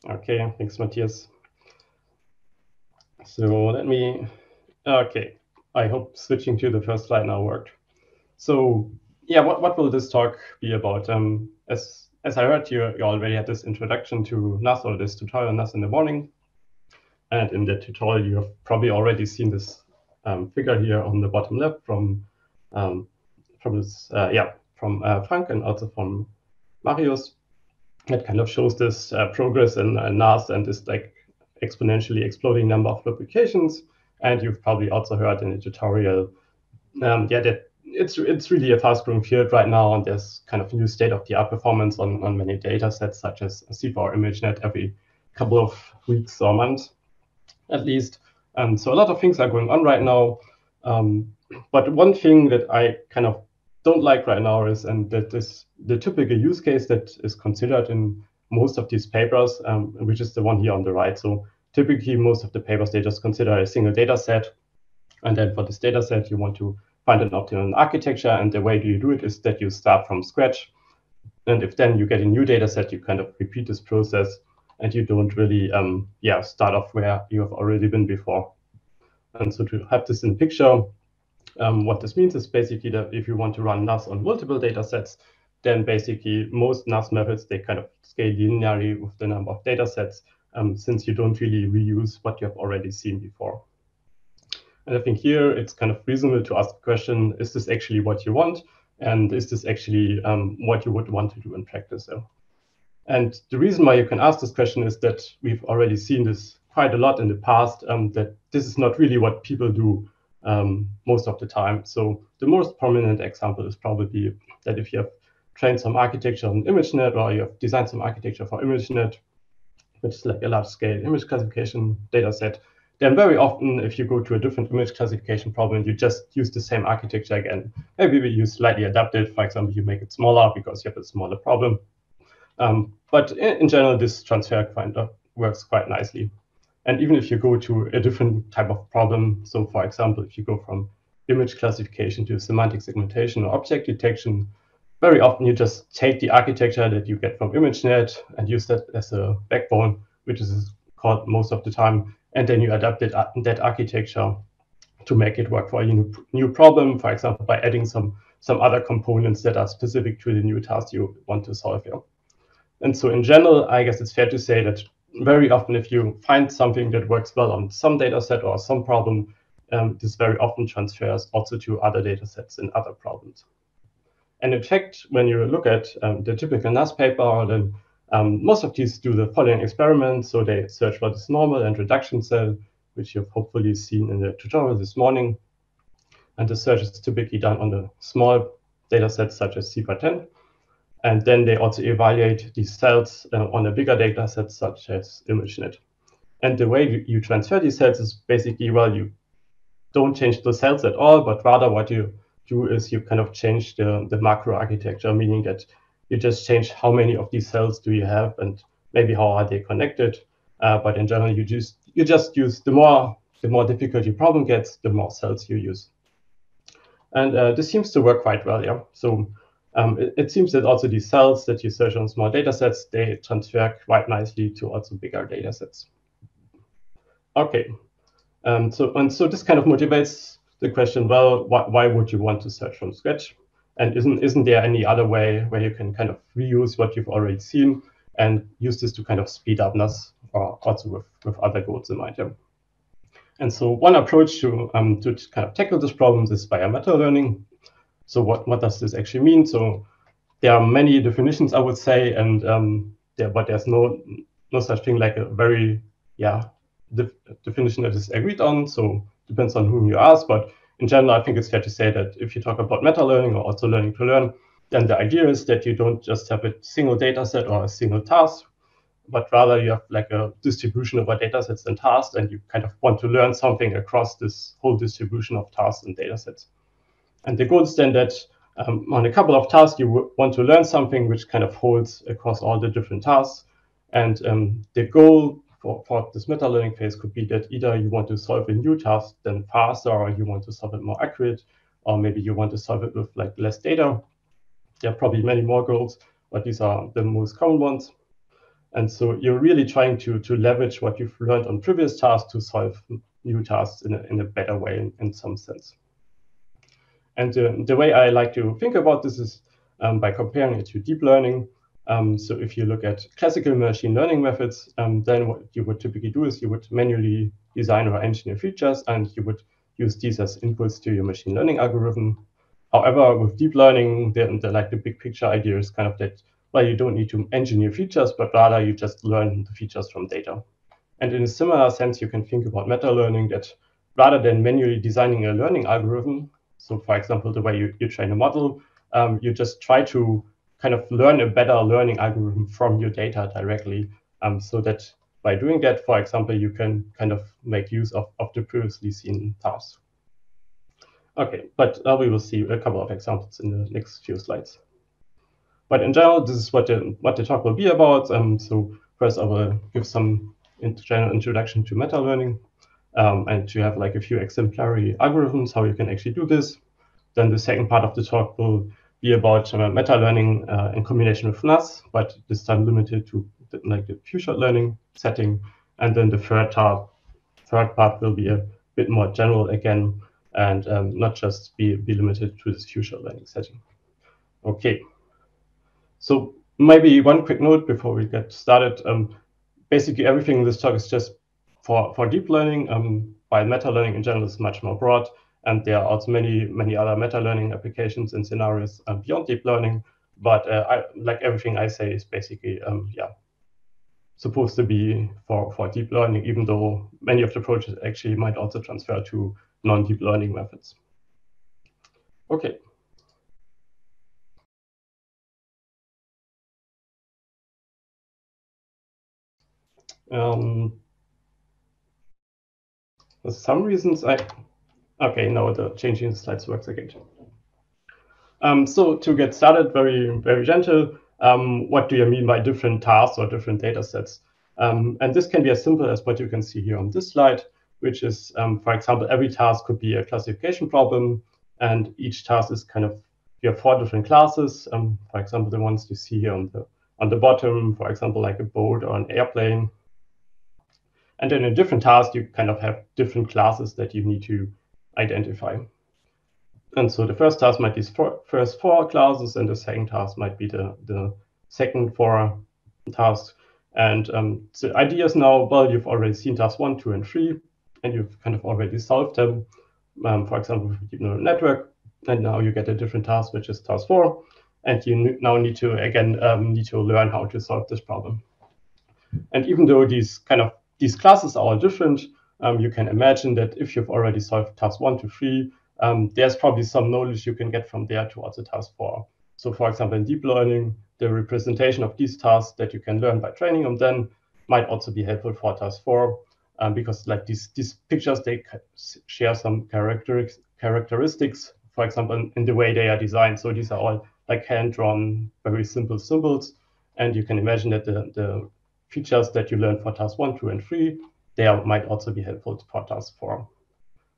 Okay, thanks, Matthias. So okay, I hope switching to the first slide now worked. So yeah, what will this talk be about? As I heard, you already had this introduction to NAS, or this tutorial NAS in the morning. And in that tutorial, you have probably already seen this figure here on the bottom left from Frank and also from Marius. That kind of shows this progress in NAS and this like exponentially exploding number of applications. And you've probably also heard in the tutorial, that it's really a fast-growing field right now, and there's kind of new state-of-the-art performance on many data sets, such as C4 ImageNet every couple of weeks or months, at least. So a lot of things are going on right now. But one thing that I kind of don't like right now is, and that is the typical use case that is considered in most of these papers, which is the one here on the right. So typically, most of the papers, they just consider a single data set. And then for this data set, you want to find an optimal architecture. And the way you do it is that you start from scratch. And if then you get a new data set, you kind of repeat this process, and you don't really start off where you have already been before. And so to have this in picture, what this means is basically that if you want to run NAS on multiple data sets, then basically most NAS methods, they kind of scale linearly with the number of data sets, since you don't really reuse what you have already seen before. And I think here it's kind of reasonable to ask the question, is this actually what you want? And is this actually what you would want to do in practice? And the reason why you can ask this question is that we've already seen this quite a lot in the past, that this is not really what people do most of the time. So the most prominent example is probably that if you have trained some architecture on ImageNet, or you have designed some architecture for ImageNet, which is like a large-scale image classification data set, then very often, if you go to a different image classification problem, you just use the same architecture again. Maybe you slightly adapt it. For example, you make it smaller because you have a smaller problem. But in general, this transfer works quite nicely. And even if you go to a different type of problem, so for example, if you go from image classification to semantic segmentation or object detection, very often you just take the architecture that you get from ImageNet and use that as a backbone, which is called most of the time, and then you adapt that architecture to make it work for a new problem, for example, by adding some other components that are specific to the new task you want to solve here. And so in general, I guess it's fair to say that very often, if you find something that works well on some data set or some problem, this very often transfers also to other data sets and other problems. And in fact, when you look at the typical NAS paper, then most of these do the following experiment. So they search for this normal and reduction cell, which you've hopefully seen in the tutorial this morning. And the search is typically done on the small data sets such as C410. And then they also evaluate these cells on a bigger data set such as ImageNet. And the way you transfer these cells is basically, well, you don't change the cells at all, but rather what you do is you kind of change the macro architecture, meaning that you just change how many of these cells do you have and maybe how are they connected. But in general, you just use the more difficult your problem gets, the more cells you use. And this seems to work quite well, yeah. So it seems that also these cells that you search on small data sets, they transfer quite nicely to also bigger data sets. Okay, so this kind of motivates the question, well, why would you want to search from scratch? And isn't there any other way where you can kind of reuse what you've already seen and use this to kind of speed up NAS, or also with other goals in mind? Yeah. And so one approach to kind of tackle this problem is biometal learning. So what does this actually mean? So there are many definitions, I would say, and but there's no such thing like a very definition that is agreed on. So depends on whom you ask, but in general, I think it's fair to say that if you talk about meta learning or also learning to learn, then the idea is that you don't just have a single data set or a single task, but rather you have like a distribution of data sets and tasks, and you kind of want to learn something across this whole distribution of tasks and data sets. And the goal is then that on a couple of tasks, you want to learn something which kind of holds across all the different tasks. And the goal for this meta learning phase could be that either you want to solve a new task then faster, or you want to solve it more accurate, or maybe you want to solve it with like less data. There are probably many more goals, but these are the most common ones. And so you're really trying to leverage what you've learned on previous tasks to solve new tasks in a better way in some sense. And the way I like to think about this is by comparing it to deep learning. So if you look at classical machine learning methods, then what you would typically do is you would manually design or engineer features, and you would use these as inputs to your machine learning algorithm. However, with deep learning, the big picture idea is kind of that, well, you don't need to engineer features, but rather you just learn the features from data. And in a similar sense, you can think about meta learning, that rather than manually designing a learning algorithm, so for example, the way you train a model, you just try to kind of learn a better learning algorithm from your data directly, so that by doing that, for example, you can kind of make use of the previously seen tasks. Okay, but we will see a couple of examples in the next few slides. But in general, this is what the talk will be about. So first, I will give some general introduction to meta learning, and to have like a few exemplary algorithms how you can actually do this. Then the second part of the talk will be about meta learning in combination with NAS, but this time limited to the few-shot learning setting. And then the third part will be a bit more general again, and not just be limited to this few-shot learning setting. Okay. So maybe one quick note before we get started. Basically, everything in this talk is just for deep learning, while meta learning in general is much more broad. And there are also many other meta learning applications and scenarios beyond deep learning. But like everything I say is basically, supposed to be for deep learning, even though many of the approaches actually might also transfer to non-deep learning methods. Okay. For some reasons, okay, no, the changing the slides works again. So to get started, very gentle, what do you mean by different tasks or different data sets? And this can be as simple as what you can see here on this slide, which is, for example, every task could be a classification problem, and each task is kind of, you have 4 different classes. For example, the ones you see here on the bottom, for example, like a boat or an airplane. And then in different tasks, you kind of have different classes that you need to identify. And so the first task might be first 4 classes, and the second task might be the second 4 tasks. And the idea is now, well, you've already seen task 1, 2, and 3, and you've kind of already solved them, for example, with a deep neural network. And now you get a different task, which is task 4. And you now need to, again, learn how to solve this problem. And even though these classes are all different, you can imagine that if you've already solved task 1 to 3, there's probably some knowledge you can get from there towards the task 4. So for example, in deep learning, the representation of these tasks that you can learn by training them then might also be helpful for task 4, because like these pictures, they share some characteristics, for example, in the way they are designed. So these are all like hand-drawn, very simple symbols. And you can imagine that the features that you learn for task 1, 2, and 3, they might also be helpful for task 4.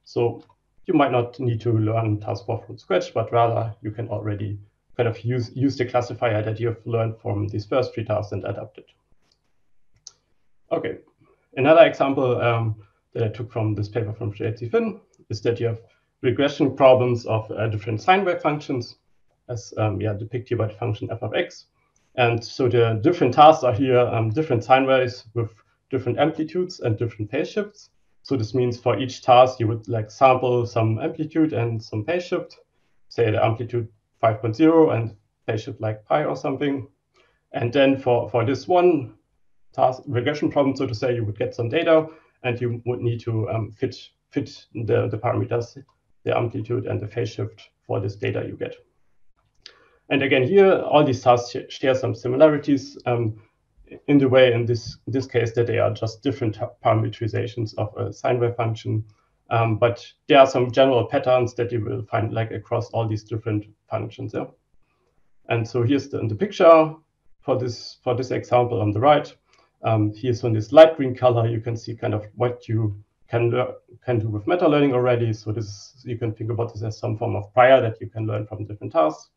So you might not need to learn task 4 from scratch, but rather you can already kind of use the classifier that you've learned from these first 3 tasks and adapt it. Okay, another example that I took from this paper from J.T. Finn is that you have regression problems of different sine wave functions, as depicted here by the function f of x. And so the different tasks are here, different sine waves with different amplitudes and different phase shifts. So this means for each task, you would like sample some amplitude and some phase shift, say the amplitude 5.0 and phase shift like pi or something. And then for this one task regression problem, so to say, you would get some data, and you would need to fit the parameters, the amplitude and the phase shift for this data you get. And again, here, all these tasks share some similarities in the way, in this case, that they are just different parameterizations of a sine wave function. But there are some general patterns that you will find like across all these different functions. Yeah? And so here's the picture for this example on the right. Here's on this light green color, you can see kind of what you can do with meta learning already. So you can think about this as some form of prior that you can learn from different tasks.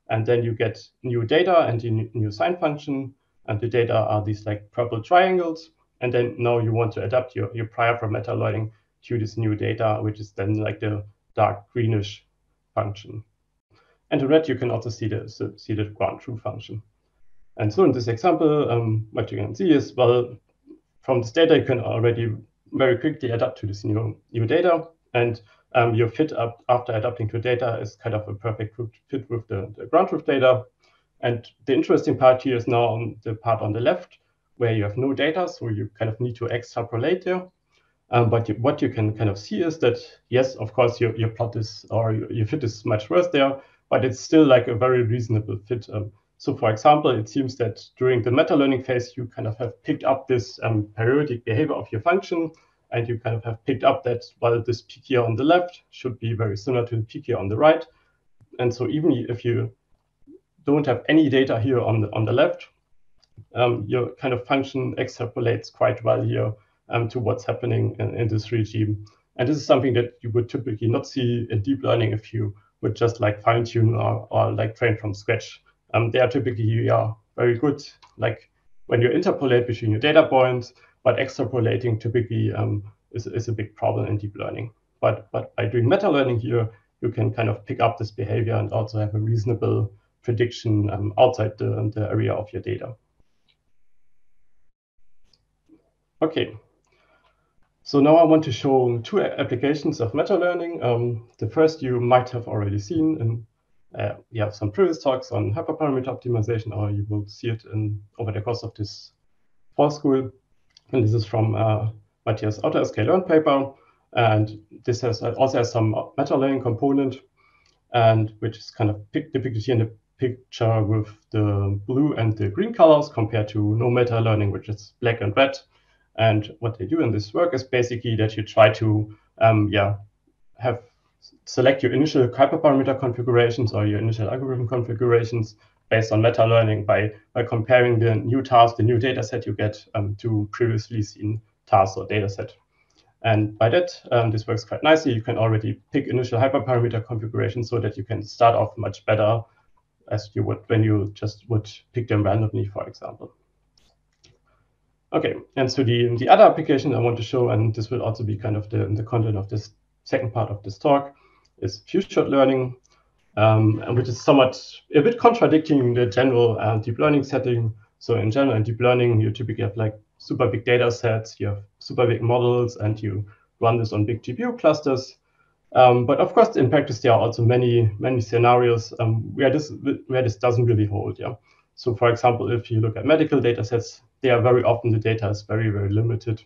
And then you get new data and a new sine function. and the data are these like purple triangles. And then now you want to adapt your prior from meta learning to this new data, which is then like the dark greenish function. And in red, you can also see the ground truth function. And so in this example, what you can see is, well, from this data, you can already very quickly adapt to this new data. And your fit up after adapting to data is kind of a perfect fit with the ground truth data. And the interesting part here is now on the part on the left, where you have no data, so you kind of need to extrapolate there. But what you can kind of see is that, yes, of course, your plot is, or your fit is much worse there, but it's still like a very reasonable fit. So for example, it seems that during the meta-learning phase, you kind of have picked up this periodic behavior of your function, and you kind of have picked up that, well, this peak here on the left should be very similar to the peak here on the right. And so even if you don't have any data here on the left, your kind of function extrapolates quite well here to what's happening in this regime. And this is something that you would typically not see in deep learning if you would just like fine tune or like train from scratch. They are typically very good, like when you interpolate between your data points, but extrapolating typically is a big problem in deep learning. But by doing meta learning here, you can kind of pick up this behavior and also have a reasonable prediction outside the area of your data. Okay, so now I want to show two applications of meta learning. The first you might have already seen, and you have some previous talks on hyperparameter optimization, or you will see it over the course of this fall school. And this is from Matthias' AutoSK paper, and this also has some meta learning component, and which is kind of depicted here in the picture with the blue and the green colors compared to no meta learning, which is black and red. And what they do in this work is basically that you try to select your initial hyperparameter configurations or your initial algorithm configurations based on meta learning by comparing the new task, the new data set you get to previously seen tasks or data set. And by that, this works quite nicely. You can already pick initial hyperparameter configurations so that you can start off much better as you would when you just would pick them randomly, for example. Okay, and so the other application I want to show, and this will also be kind of the content of this second part of this talk, is few-shot learning, which is a bit contradicting the general deep learning setting. So in general, in deep learning, you typically have like super big data sets, you have super big models, and you run this on big GPU clusters. But of course, in practice, there are also many scenarios where this doesn't really hold. Yeah. So for example, if you look at medical data sets, they are very often the data is very, very limited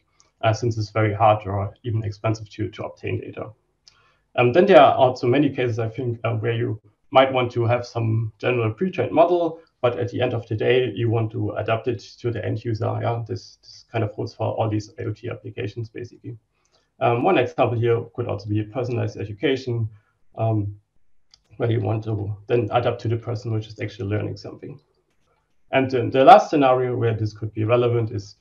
since it's very hard or even expensive to obtain data. Then there are also many cases, I think, where you might want to have some general pre-trained model, but at the end of the day, you want to adapt it to the end user. Yeah, this kind of holds for all these IoT applications, basically. One example here could also be personalized education, where you want to then adapt to the person which is actually learning something. And the last scenario where this could be relevant is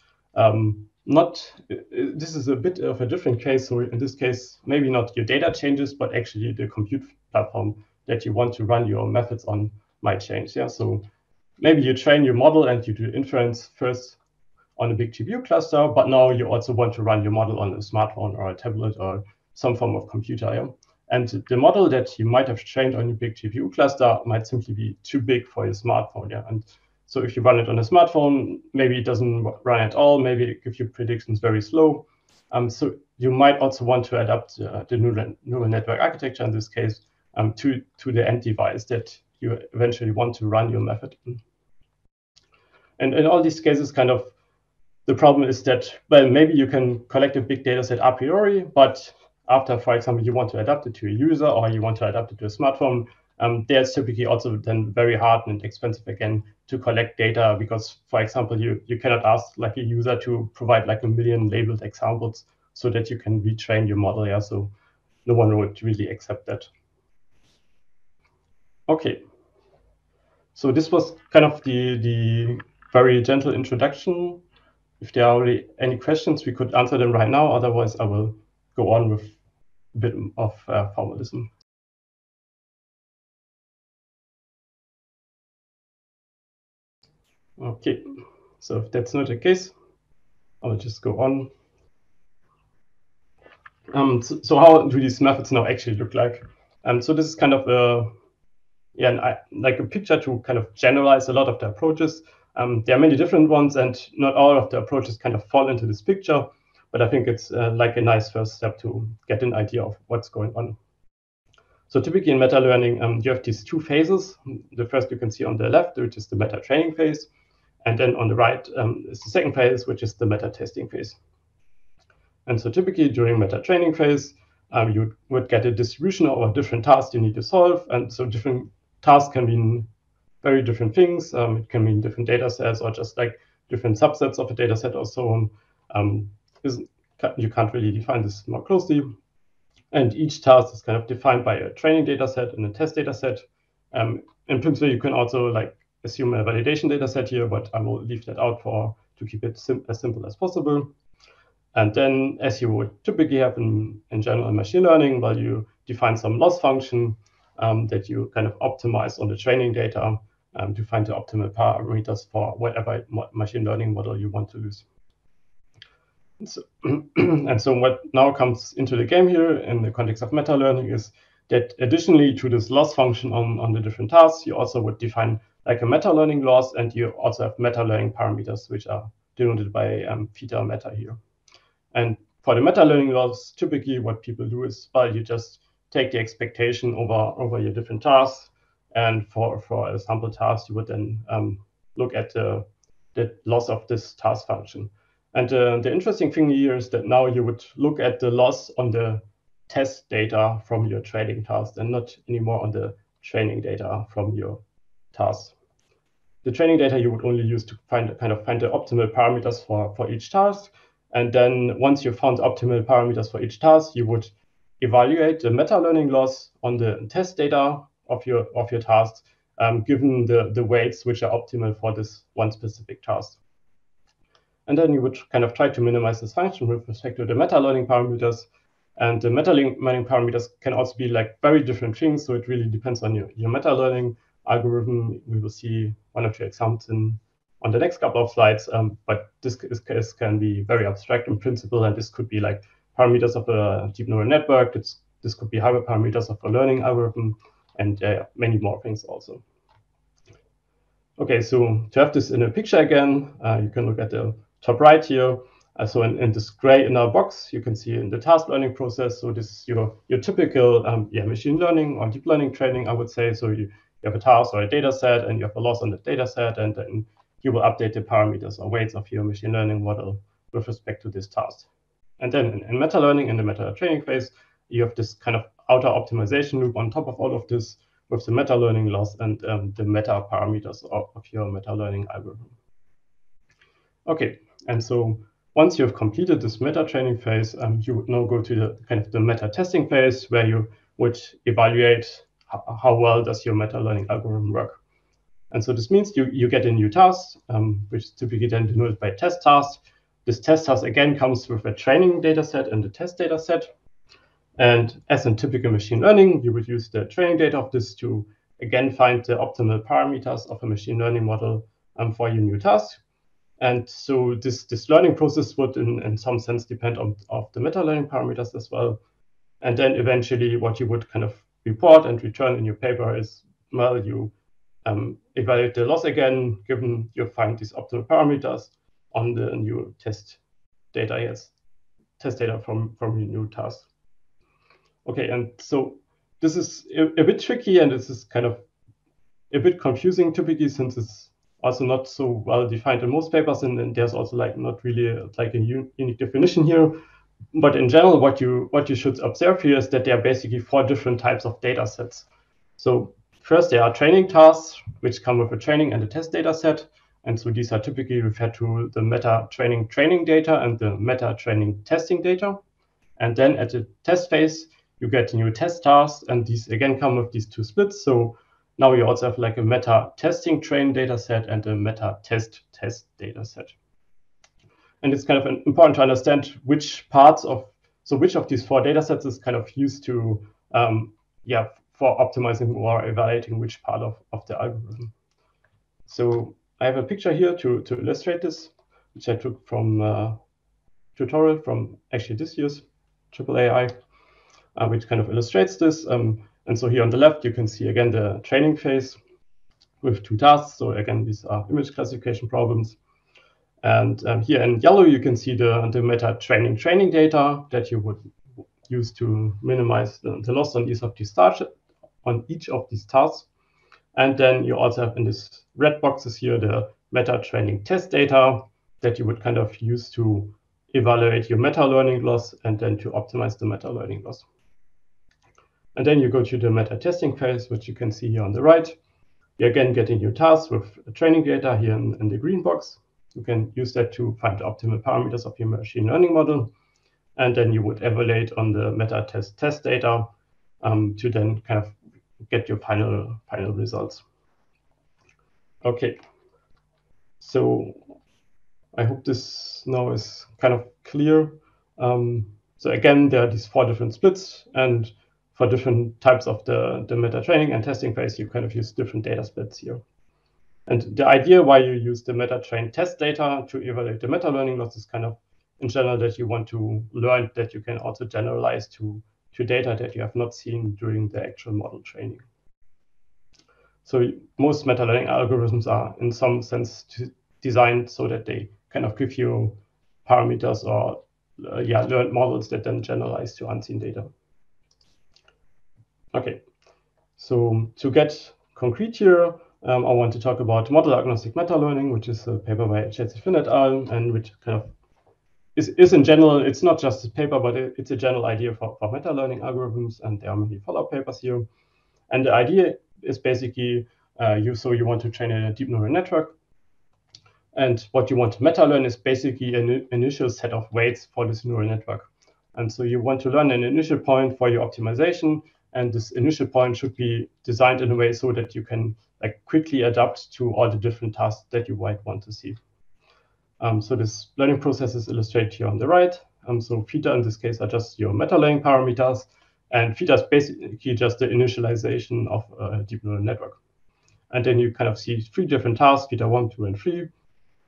this is a bit of a different case. So in this case, maybe not your data changes, but actually the compute platform that you want to run your methods on might change. Yeah, so maybe you train your model and you do inference first on a big GPU cluster, but now you also want to run your model on a smartphone or a tablet or some form of computer. Yeah? And the model that you might have trained on a big GPU cluster might simply be too big for your smartphone. Yeah? And so if you run it on a smartphone, maybe it doesn't run at all. Maybe it gives you predictions very slow. So you might also want to adapt the neural network architecture in this case to the end device that you eventually want to run your method in. And in all these cases, kind of the problem is that, well, maybe you can collect a big data set a priori, but after, for example, you want to adapt it to a user or you want to adapt it to a smartphone, there's typically also then very hard and expensive again to collect data because, for example, you cannot ask like a user to provide like 1 million labeled examples so that you can retrain your model. Yeah, so no one would really accept that. Okay, so this was kind of the very gentle introduction. If there are already any questions, we could answer them right now. Otherwise, I will go on with a bit of formalism. Okay. So if that's not the case, I'll just go on. So how do these methods now actually look like? So this is kind of like a picture to kind of generalize a lot of the approaches. There are many different ones, and not all of the approaches kind of fall into this picture, but I think it's like a nice first step to get an idea of what's going on. So typically in meta learning, you have these two phases. The first you can see on the left, which is the meta training phase, and then on the right is the second phase, which is the meta testing phase. And so typically during meta training phase, you would get a distribution of different tasks you need to solve. And so different tasks can mean very different things. It can mean different data sets or just like different subsets of a data set or so on. You can't really define this more closely. And each task is kind of defined by a training data set and a test data set. In principle, you can also like assume a validation data set here, but I will leave that out to keep it as simple as possible. And then, as you would typically have in general machine learning, well, you define some loss function that you kind of optimize on the training data to find the optimal parameters for whatever machine learning model you want to use. And so what now comes into the game here in the context of meta learning is that additionally to this loss function on the different tasks, you also would define like a meta learning loss, and you also have meta learning parameters, which are denoted by theta meta here. And for the meta learning loss, typically what people do is, well, you just take the expectation over your different tasks. And for a sample task, you would then look at the loss of this task function. And the interesting thing here is that now you would look at the loss on the test data from your training task and not anymore on the training data from your task. The training data you would only use to find the optimal parameters for each task. And then once you found optimal parameters for each task, you would evaluate the meta learning loss on the test data of your tasks, given the weights which are optimal for this one specific task. And then you would kind of try to minimize this function with respect to the meta learning parameters. And the meta learning parameters can also be like very different things. So it really depends on your meta learning algorithm. We will see one or two examples on the next couple of slides. But this can be very abstract in principle. And this could be like parameters of a deep neural network. This could be hyperparameters of a learning algorithm, and many more things also. Okay, so to have this in a picture again, you can look at the top right here. So in this gray inner box, you can see in the task learning process. So this is your typical machine learning or deep learning training, I would say. So you have a task or a data set, and you have a loss on the data set, and then you will update the parameters or weights of your machine learning model with respect to this task. And then in meta learning, in the meta training phase, you have this kind of outer optimization loop on top of all of this with the meta learning loss and the meta parameters of your meta learning algorithm. Okay, and so once you have completed this meta training phase, you would now go to the meta testing phase, where you would evaluate how well does your meta learning algorithm work. And so this means you get a new task, which is typically then denoted by test task. This test task again comes with a training data set and the test data set. And as in typical machine learning, you would use the training data of this to again find the optimal parameters of a machine learning model for your new task. And so this learning process would in some sense depend on the meta learning parameters as well. And then eventually what you would kind of report and return in your paper is, well, you evaluate the loss again, given you find these optimal parameters on the new test data, from your new task. Okay, and so this is a bit tricky, and this is kind of a bit confusing typically, since it's also not so well defined in most papers, and there's also like not really like a unique definition here. But in general, what you should observe here is that there are basically 4 different types of data sets. So first, there are training tasks, which come with a training and a test data set. And so these are typically referred to the meta training data and the meta training testing data. And then at the test phase, you get new test tasks, and these again come with these 2 splits. So now you also have like a meta testing train data set and a meta test data set. And it's kind of important to understand which of these 4 data sets is kind of used to, for optimizing or evaluating which part of the algorithm. So I have a picture here to illustrate this, which I took from a tutorial from actually this year's AAAI, which kind of illustrates this. And so here on the left, you can see again the training phase with 2 tasks. So again, these are image classification problems. And here in yellow, you can see the meta training data that you would use to minimize the loss on each of these tasks. And then you also have in this red boxes here the meta training test data that you would kind of use to evaluate your meta learning loss and then to optimize the meta learning loss. And then you go to the meta testing phase, which you can see here on the right. You're again getting your tasks with training data here in the green box. You can use that to find the optimal parameters of your machine learning model. And then you would evaluate on the meta test data to then kind of get your final results. Okay, so I hope this now is kind of clear. So again, there are these 4 different splits, and for different types of the meta training and testing phase, you kind of use different data splits here. And the idea why you use the meta train test data to evaluate the meta learning loss is kind of in general that you want to learn that you can also generalize to data that you have not seen during the actual model training. So most meta learning algorithms are in some sense designed so that they kind of give you parameters or learned models that then generalize to unseen data. Okay, so to get concrete here, I want to talk about model agnostic meta learning, which is a paper by Chelsea Finn et al. And which kind of is in general, it's not just a paper, but it's a general idea for meta learning algorithms, and there are many follow-up papers here. And the idea is basically you want to train a deep neural network, and what you want to meta learn is basically an initial set of weights for this neural network. And so you want to learn an initial point for your optimization, and this initial point should be designed in a way so that you can quickly adapt to all the different tasks that you might want to see. So this learning process is illustrated here on the right. So theta in this case are just your meta learning parameters, and theta is basically just the initialization of a deep neural network. And then you kind of see 3 different tasks, theta 1, 2, and 3.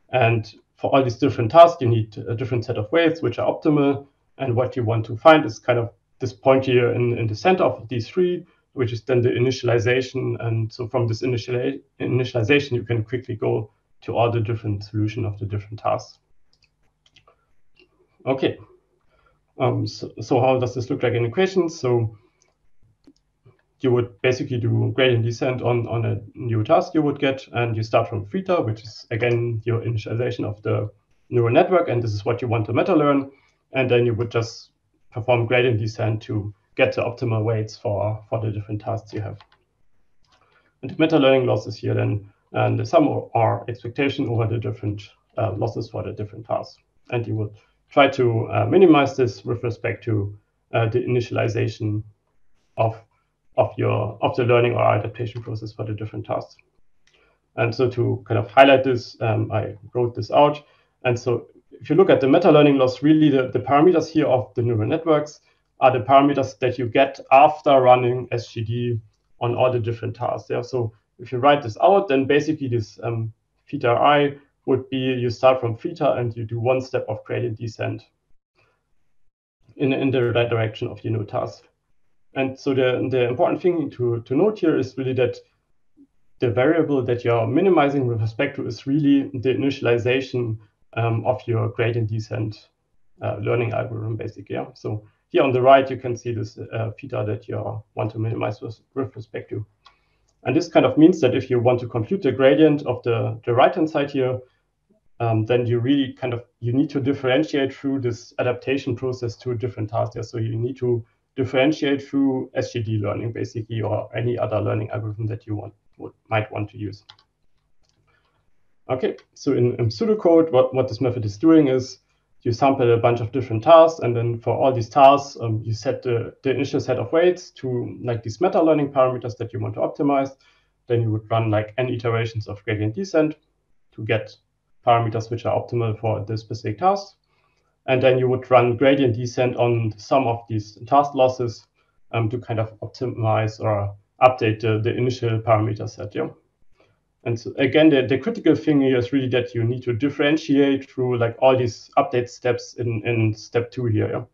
And for all these different tasks, you need a different set of weights, which are optimal. And what you want to find is kind of this point here in the center of these 3, which is then the initialization. And so from this initialization, you can quickly go to all the different solutions of the different tasks. Okay, so how does this look like in equations? So you would basically do gradient descent on a new task you would get, and you start from theta, which is again your initialization of the neural network, and this is what you want to meta learn. And then you would just perform gradient descent to get the optimal weights for the different tasks you have. And the meta learning loss is here then the sum or expectation over the different losses for the different tasks. And you would try to minimize this with respect to the initialization of the learning or adaptation process for the different tasks. And so to kind of highlight this, I wrote this out. And so if you look at the meta learning loss, really the parameters here of the neural networks are the parameters that you get after running SGD on all the different tasks. Yeah? So if you write this out, then basically this theta I would be you start from theta and you do 1 step of gradient descent in the right direction of your new task. And so the important thing to note here is really that the variable that you're minimizing with respect to is really the initialization of your gradient descent learning algorithm, basically. Yeah? So here on the right, you can see this theta that you want to minimize with respect to. And this kind of means that if you want to compute the gradient of the right-hand side here, then you really you need to differentiate through this adaptation process to a different task. Yeah? So you need to differentiate through SGD learning, basically, or any other learning algorithm that you might want to use. Okay, so in pseudocode, what this method is doing is you sample a bunch of different tasks, and then for all these tasks, you set the initial set of weights to these meta learning parameters that you want to optimize. Then you would run n iterations of gradient descent to get parameters which are optimal for the specific task. And then you would run gradient descent on some of these task losses to kind of optimize or update the initial parameter set. Yeah? And so again, the critical thing here is really that you need to differentiate through like all these update steps in step 2 here.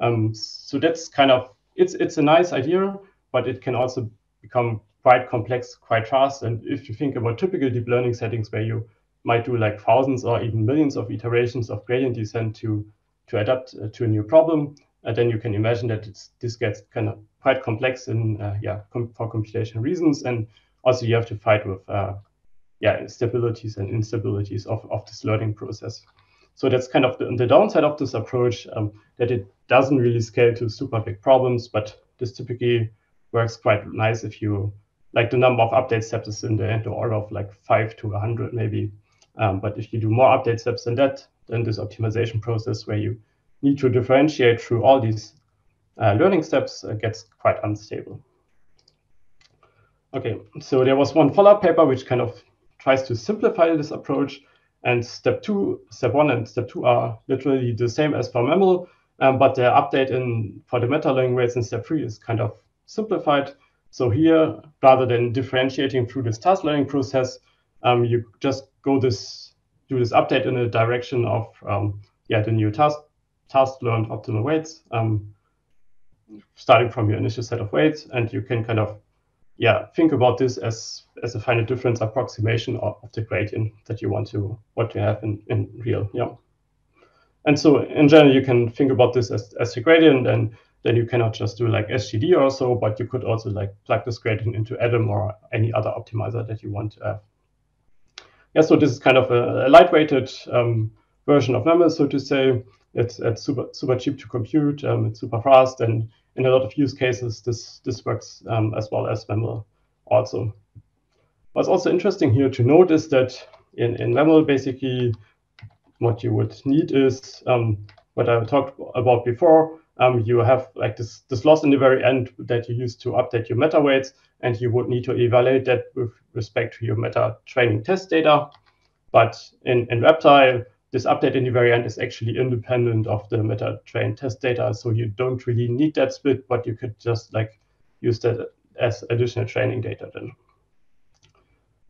Yeah? So that's kind of, it's a nice idea, but it can also become quite complex quite fast. And if you think about typical deep learning settings where you might do like thousands or even millions of iterations of gradient descent to adapt to a new problem, then you can imagine that this gets kind of quite complex in for computational reasons. And also you have to fight with stabilities and instabilities of this learning process. So that's kind of the downside of this approach, that it doesn't really scale to super big problems, but this typically works quite nice if you, like the number of update steps is in the order of like 5 to 100 maybe. But if you do more update steps than that, then this optimization process where you need to differentiate through all these learning steps gets quite unstable. Okay, so there was one follow-up paper which kind of tries to simplify this approach, and step 1 and step 2 are literally the same as for ML, but the update for the meta learning weights in step 3 is kind of simplified. So here, rather than differentiating through this task learning process, you just do this update in the direction of the new task learned optimal weights, starting from your initial set of weights, and you can kind of think about this as a finite difference approximation of the gradient that you want to have in real. Yeah. And so in general, you can think about this as a gradient, and then you cannot just do like SGD or so, but you could also like plug this gradient into Adam or any other optimizer that you want to have. Yeah, so this is kind of a lightweighted version of ML, so to say. It's super cheap to compute. It's super fast, and in a lot of use cases, this works as well as ML also. What's also interesting here to note is that in ML, basically, what you would need is what I talked about before. You have like this loss in the very end that you use to update your meta weights, and you would need to evaluate that with respect to your meta training test data. But in Reptile, this update in the very end is actually independent of the meta train test data. So you don't really need that split, but you could just like use that as additional training data then.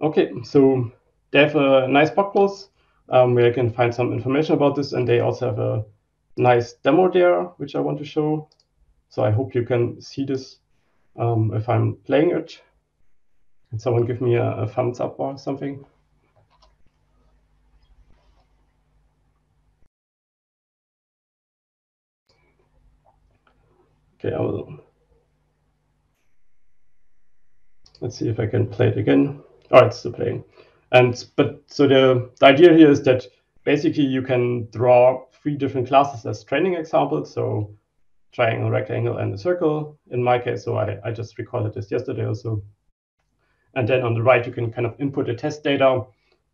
Okay, so they have a nice blog post where you can find some information about this, and they also have a nice demo there, which I want to show. So I hope you can see this if I'm playing it. Can someone give me a thumbs up or something? Okay, let's see if I can play it again. Oh, it's still playing. So the idea here is that basically you can draw 3 different classes as training examples. So triangle, rectangle, and a circle in my case. So I just recorded this yesterday also. And then on the right, you can kind of input the test data.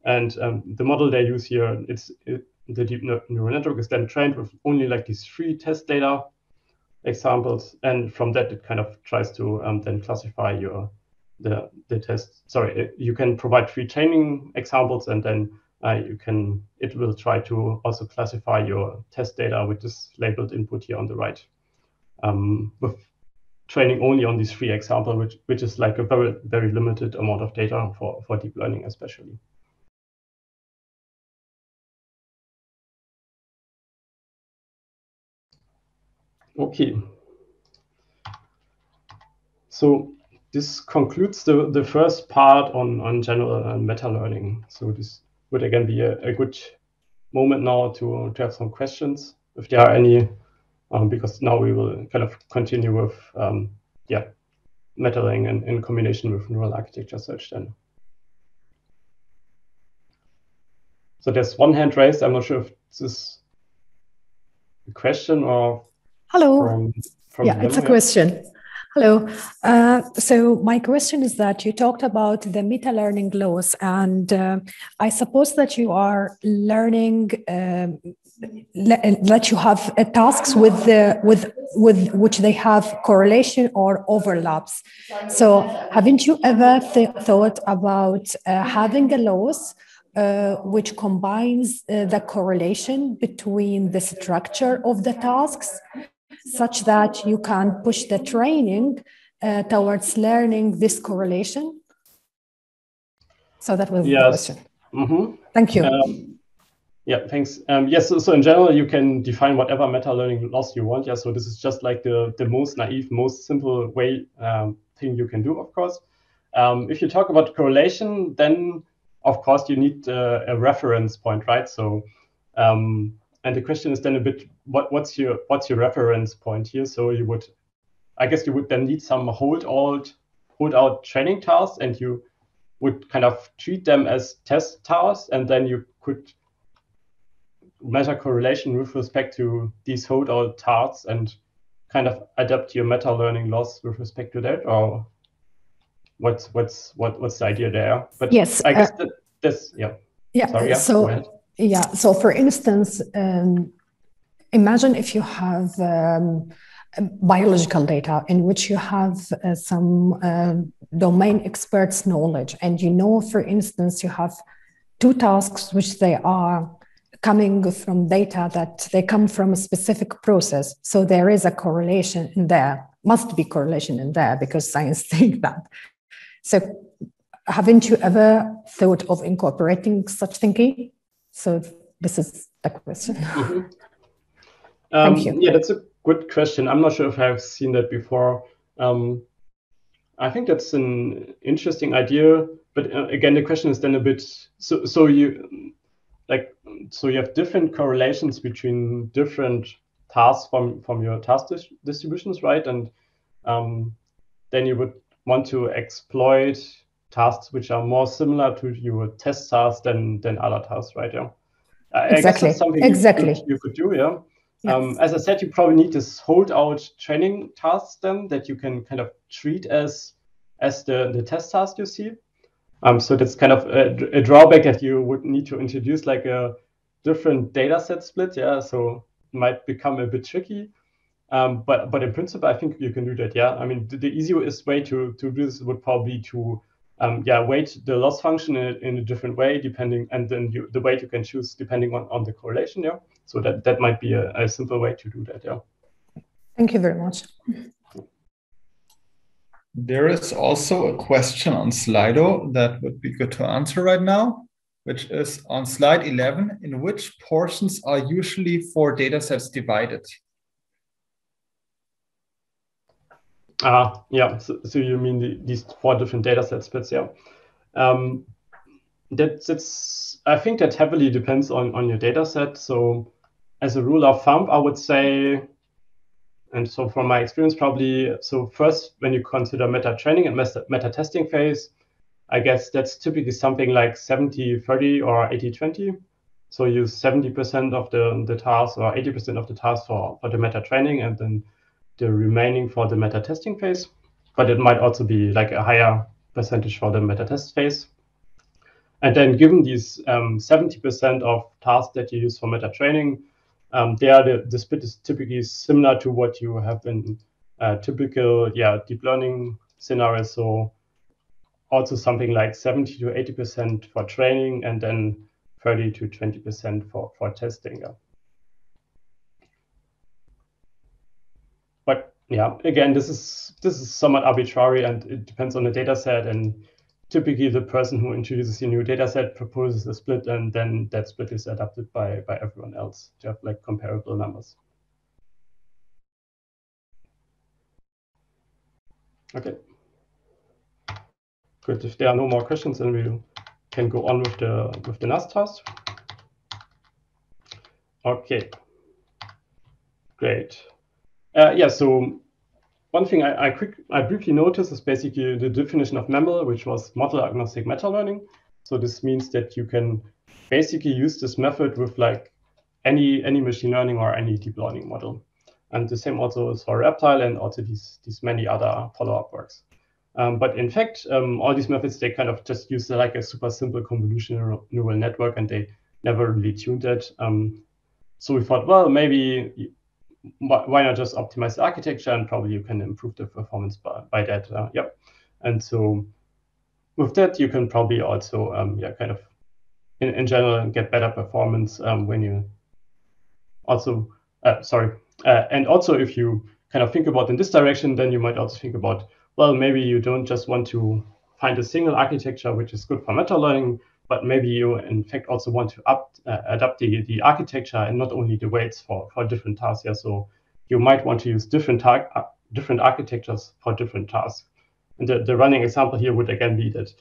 And the model they use here, the deep neural network is then trained with only like these 3 test data examples. And from that, it kind of tries to then classify the test. Sorry, you can provide 3 training examples, and then it will try to also classify your test data with this labeled input here on the right. With training only on these 3 examples, which is like a very, very limited amount of data for deep learning, especially. Okay. So this concludes the first part on general meta learning. So this would again be a good moment now to have some questions, if there are any, because now we will kind of continue with meta learning in combination with neural architecture search then. So there's one hand raised. I'm not sure if this is a question or hello. From it's a question. Hello. So my question is that you talked about the meta-learning laws, and I suppose that you are learning that you have tasks with which they have correlation or overlaps. So haven't you ever thought about having a laws which combines the correlation between the structure of the tasks, such that you can push the training towards learning this correlation? So that was the question. Thank you. Yeah, thanks. Yes, so in general, you can define whatever meta-learning loss you want. Yeah, so this is just like the most naive, most simple way thing you can do, of course. If you talk about correlation, then of course you need a reference point, right? So, and the question is then a bit, what's your reference point here? So you would, I guess you would then need some holdout training tasks, and you would kind of treat them as test tasks, and then you could measure correlation with respect to these holdout tasks and kind of adapt your meta learning loss with respect to that, or what's the idea there? But yes, I guess this, yeah. Sorry, yeah. So go ahead. Yeah, so for instance, imagine if you have biological data in which you have some domain experts' knowledge, and you know, for instance, you have two tasks which they are coming from data that they come from a specific process. So there is a correlation in there, must be correlation in there, because science thinks that. So haven't you ever thought of incorporating such thinking? So this is the question. Thank you. Yeah, that's a good question. I'm not sure if I've seen that before. I think that's an interesting idea, but again, the question is then a bit, so you have different correlations between different tasks from your task distributions, right? And then you would want to exploit tasks which are more similar to your test tasks than other tasks, right? Yeah. I guess that's something you could do, yeah. Yes. As I said, you probably need this holdout training tasks then that you can kind of treat as the test task you see. So that's kind of a drawback that you would need to introduce like a different data set split, yeah. So it might become a bit tricky. But in principle, I think you can do that, yeah. I mean, the easiest way to do this would probably to weight the loss function in a different way, depending, and then the weight you can choose depending on the correlation, yeah. So that might be a simple way to do that, yeah. Thank you very much. There is also a question on Slido that would be good to answer right now, which is on slide 11, in which portions are usually 4 data sets divided? Yeah, so you mean these 4 different data set splits, yeah. That's I think that heavily depends on your data set. So as a rule of thumb, I would say, and so from my experience, probably, so first, when you consider meta training and meta testing phase, I guess that's typically something like 70-30 or 80-20. So use 70% of the task or 80% of the task for the meta training, and then the remaining for the meta testing phase. But it might also be like a higher percentage for the meta test phase. And then given these 70% of tasks that you use for meta training, there the split is typically similar to what you have in typical deep learning scenarios. So also something like 70-80% for training, and then 30-20% for testing. Yeah. But yeah, again, this is somewhat arbitrary, and it depends on the data set. And typically, the person who introduces a new data set proposes a split, and then that split is adapted by everyone else to have like comparable numbers. Okay. Good. If there are no more questions, then we can go on with the NAS task. Okay. Great. Yeah. So one thing I briefly noticed is basically the definition of MAML, which was model agnostic meta learning. So this means that you can basically use this method with like any machine learning or any deep learning model. And the same also is for Reptile and also these many other follow-up works. But in fact, all these methods, they kind of just use like a super simple convolutional neural network, and they never really tuned it. So we thought, well, maybe why not just optimize the architecture, and probably you can improve the performance by that. Yep. And so with that, you can probably also kind of in general get better performance when you also and also if you kind of think about in this direction, then you might also think about, well, maybe you don't just want to find a single architecture which is good for meta learning, but maybe you in fact also want to adapt the architecture and not only the weights for different tasks. Yeah, so you might want to use different architectures for different tasks. And the running example here would again be that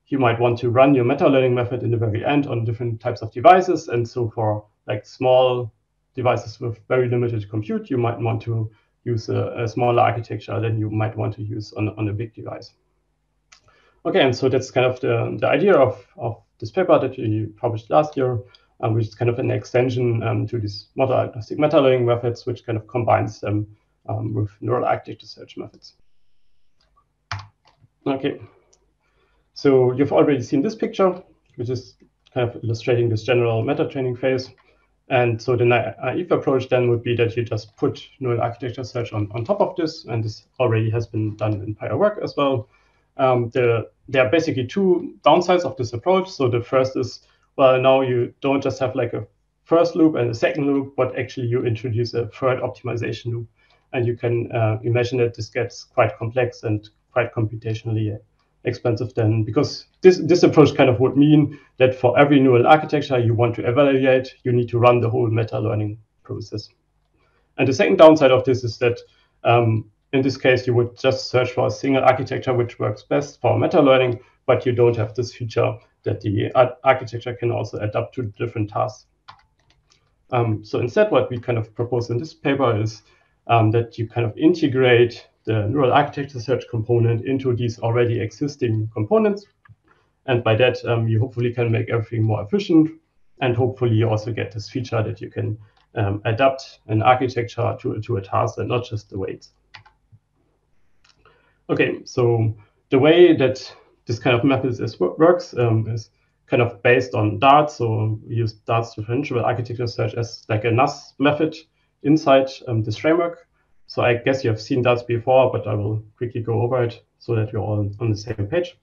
you might want to run your meta learning method in the very end on different types of devices. And so for like small devices with very limited compute, you might want to use a smaller architecture than you might want to use on a big device. Okay, and so that's kind of the idea of this paper that we published last year, which is kind of an extension to these model agnostic meta learning methods, which kind of combines them with neural architecture search methods. Okay, so you've already seen this picture, which is kind of illustrating this general meta training phase. And so the naive approach then would be that you just put neural architecture search on top of this, and this already has been done in prior work as well. There are basically two downsides of this approach. So the first is, well, now you don't just have like a first loop and a second loop, but actually you introduce a third optimization loop. And you can imagine that this gets quite complex and quite computationally expensive then, because this approach kind of would mean that for every neural architecture you want to evaluate, you need to run the whole meta learning process. And the second downside of this is that in this case, you would just search for a single architecture which works best for meta learning, but you don't have this feature that the architecture can also adapt to different tasks. So instead, what we kind of propose in this paper is that you kind of integrate the neural architecture search component into these already existing components. And by that, you hopefully can make everything more efficient. And hopefully you also get this feature that you can adapt an architecture to a task and not just the weights. Okay, so the way that this kind of method works is kind of based on Dart. So we use Dart's differentiable architecture search as like a NAS method inside this framework. So I guess you have seen Dart before, but I will quickly go over it so that we're all on the same page.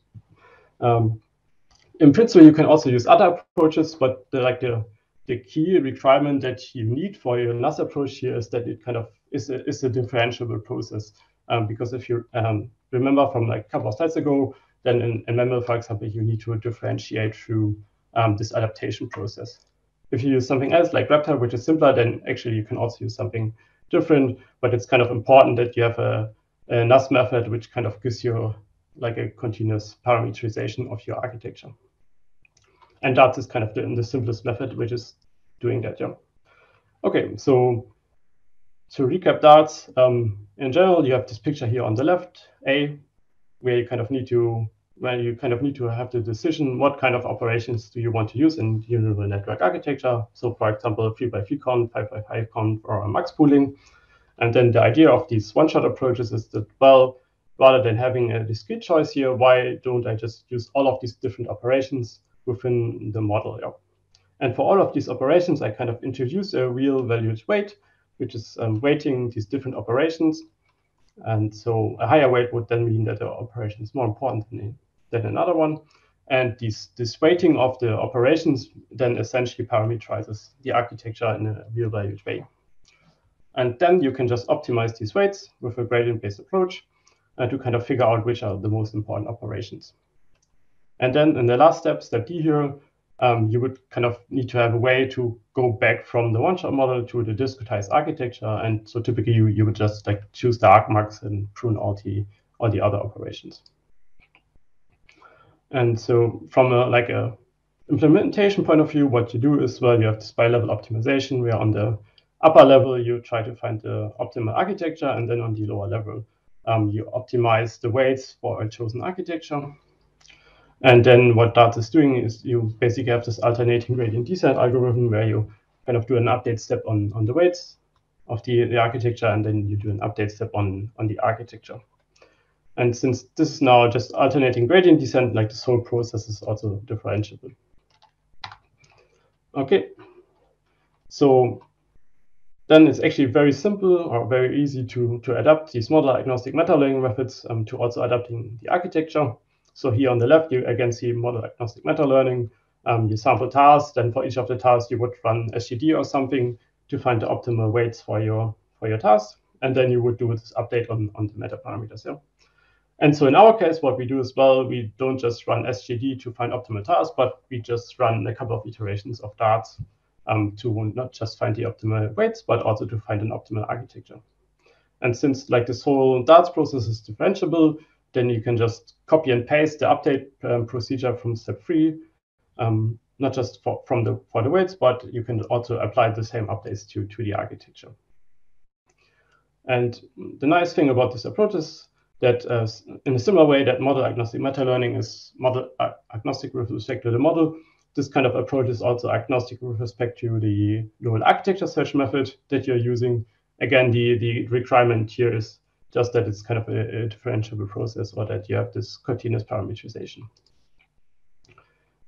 In principle, you can also use other approaches, but the key requirement that you need for your NAS approach here is that it kind of is a differentiable process. Because if you remember from like a couple of slides ago, then in ML, for example, you need to differentiate through this adaptation process. If you use something else like Reptile, which is simpler, then actually you can also use something different, but it's kind of important that you have a NAS method which kind of gives you like a continuous parameterization of your architecture. And Dart is kind of the simplest method, which is doing that, yeah. Okay, so to recap Dart, in general, you have this picture here on the left, A, where you kind of need to have the decision what kind of operations do you want to use in your neural network architecture. So for example, 3x3 count, 5x5 count, or a max pooling. And then the idea of these one-shot approaches is that, well, rather than having a discrete choice here, why don't I just use all of these different operations within the model? Yeah. And for all of these operations, I kind of introduce a real valued weight, which is weighting these different operations. And so a higher weight would then mean that the operation is more important than another one. And this weighting of the operations then essentially parameterizes the architecture in a real valued way. And then you can just optimize these weights with a gradient-based approach to kind of figure out which are the most important operations. And then in the last step D here, you would kind of need to have a way to go back from the one-shot model to the discretized architecture. And so typically you would just like choose the argmax and prune all the other operations. And so from a implementation point of view, what you do is, well, you have this bi-level optimization where on the upper level, you try to find the optimal architecture. And then on the lower level, you optimize the weights for a chosen architecture. And then what Dart is doing is you basically have this alternating gradient descent algorithm where you kind of do an update step on the weights of the architecture, and then you do an update step on the architecture. And since this is now just alternating gradient descent, like this whole process is also differentiable. Okay, so then it's actually very simple or very easy to adapt these model agnostic meta learning methods to also adapting the architecture. So here on the left, you again see model agnostic meta learning. You sample tasks, then for each of the tasks, you would run SGD or something to find the optimal weights for your task. And then you would do this update on the meta parameters. Yeah? And so in our case, what we do as well, we don't just run SGD to find optimal tasks, but we just run a couple of iterations of darts to not just find the optimal weights, but also to find an optimal architecture. And since like this whole darts process is differentiable, then you can just copy and paste the update procedure from step 3, not just for the weights, but you can also apply the same updates to the architecture. And the nice thing about this approach is that in a similar way that model agnostic meta learning is model agnostic with respect to the model, this kind of approach is also agnostic with respect to the neural architecture search method that you're using. Again, the requirement here is just that it's kind of a differentiable process, or that you have this continuous parameterization.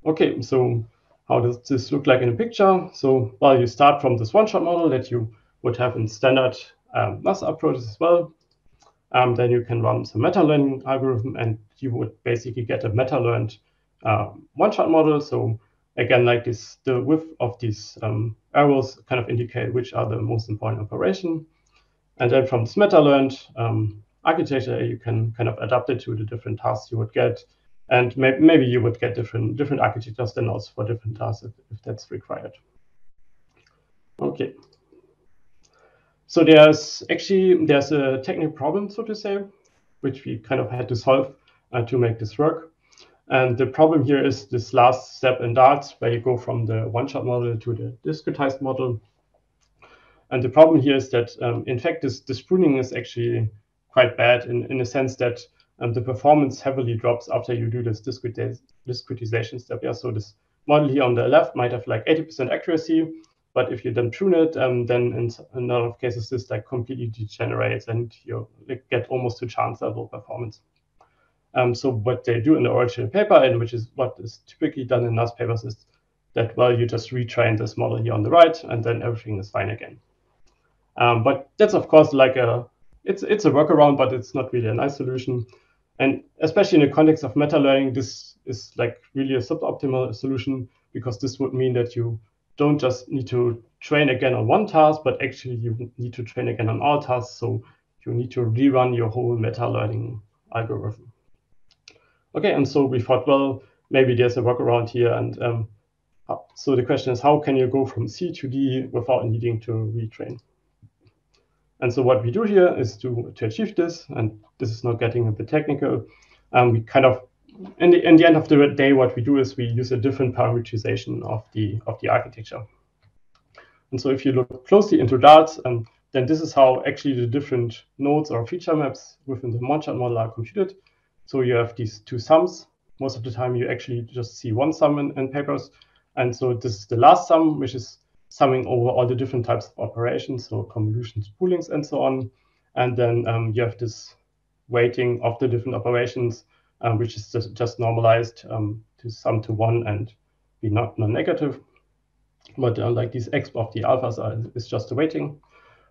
Okay, so how does this look like in a picture? So, well, you start from this one-shot model that you would have in standard NAS approaches as well. Then you can run some meta-learning algorithm, and you would basically get a meta-learned one-shot model. So again, like this, the width of these arrows kind of indicate which are the most important operation. And then from this meta-learned architecture, you can kind of adapt it to the different tasks you would get. And maybe you would get different architectures then also for different tasks if that's required. Okay. So there's a technical problem, so to say, which we kind of had to solve to make this work. And the problem here is this last step in darts, where you go from the one-shot model to the discretized model. And the problem here is that, in fact, this pruning is actually quite bad in the sense that the performance heavily drops after you do this discretization step. Yeah, so this model here on the left might have like 80% accuracy, but if you then prune it, then in a lot of cases this like completely degenerates and you get almost to chance level performance. So what they do in the original paper, and which is what is typically done in NAS papers, is that, well, you just retrain this model here on the right, and then everything is fine again. But that's of course like it's a workaround, but it's not really a nice solution. And especially in the context of meta learning, this is like really a suboptimal solution, because this would mean that you don't just need to train again on one task, but actually you need to train again on all tasks. So you need to rerun your whole meta learning algorithm. Okay, and so we thought, well, maybe there's a workaround here. And so the question is, how can you go from C to D without needing to retrain? And so what we do here is to achieve this, and this is not getting a bit technical. We kind of, in the end of the day, what we do is we use a different parameterization of the architecture. And so if you look closely into darts, then this is how actually the different nodes or feature maps within the one-shot model are computed. So you have these two sums. Most of the time, you actually just see one sum in papers. And so this is the last sum, which is summing over all the different types of operations, so convolutions, poolings, and so on. And then you have this weighting of the different operations, which is just normalized to sum to 1 and be not non-negative. But like these x of the alphas is just the weighting.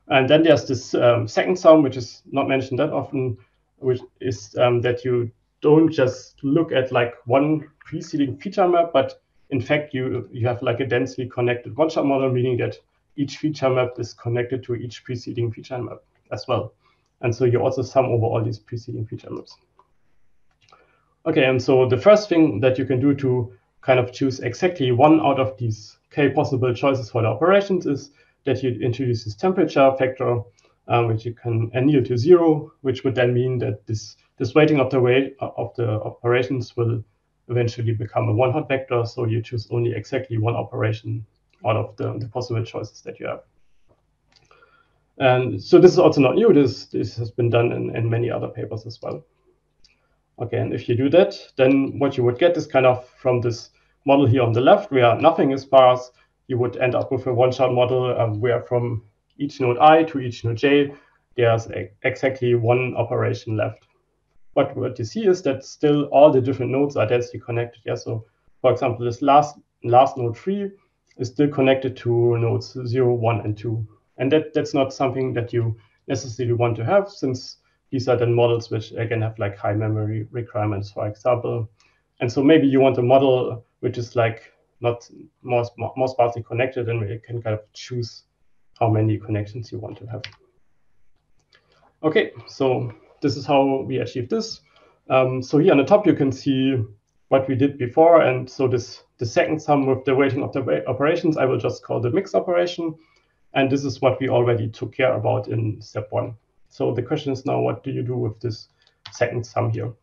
And then there's this second sum, which is not mentioned that often, which is that you don't just look at like one preceding feature map, but in fact, you have like a densely connected one-shot model, meaning that each feature map is connected to each preceding feature map as well. And so you also sum over all these preceding feature maps. Okay, and so the first thing that you can do to kind of choose exactly one out of these k possible choices for the operations is that you introduce this temperature factor, which you can anneal to 0, which would then mean that this weighting of the weight of the operations will eventually become a one-hot vector. So you choose only exactly one operation out of the possible choices that you have. And so this is also not new. This has been done in many other papers as well. Okay, and if you do that, then what you would get is kind of from this model here on the left, where nothing is sparse, you would end up with a one-shot model where from each node I to each node j, there's exactly one operation left. But what you see is that still all the different nodes are densely connected. Yeah, so for example, this last node 3 is still connected to nodes 0, 1, and 2. And that's not something that you necessarily want to have, since these are then models which again have like high memory requirements, for example. And so maybe you want a model which is like not more sparsely connected, and you can kind of choose how many connections you want to have. Okay, so this is how we achieve this. So here on the top, you can see what we did before. And so the second sum with the weighting of the operations, I will just call the mix operation. And this is what we already took care about in step 1. So the question is now, what do you do with this second sum here?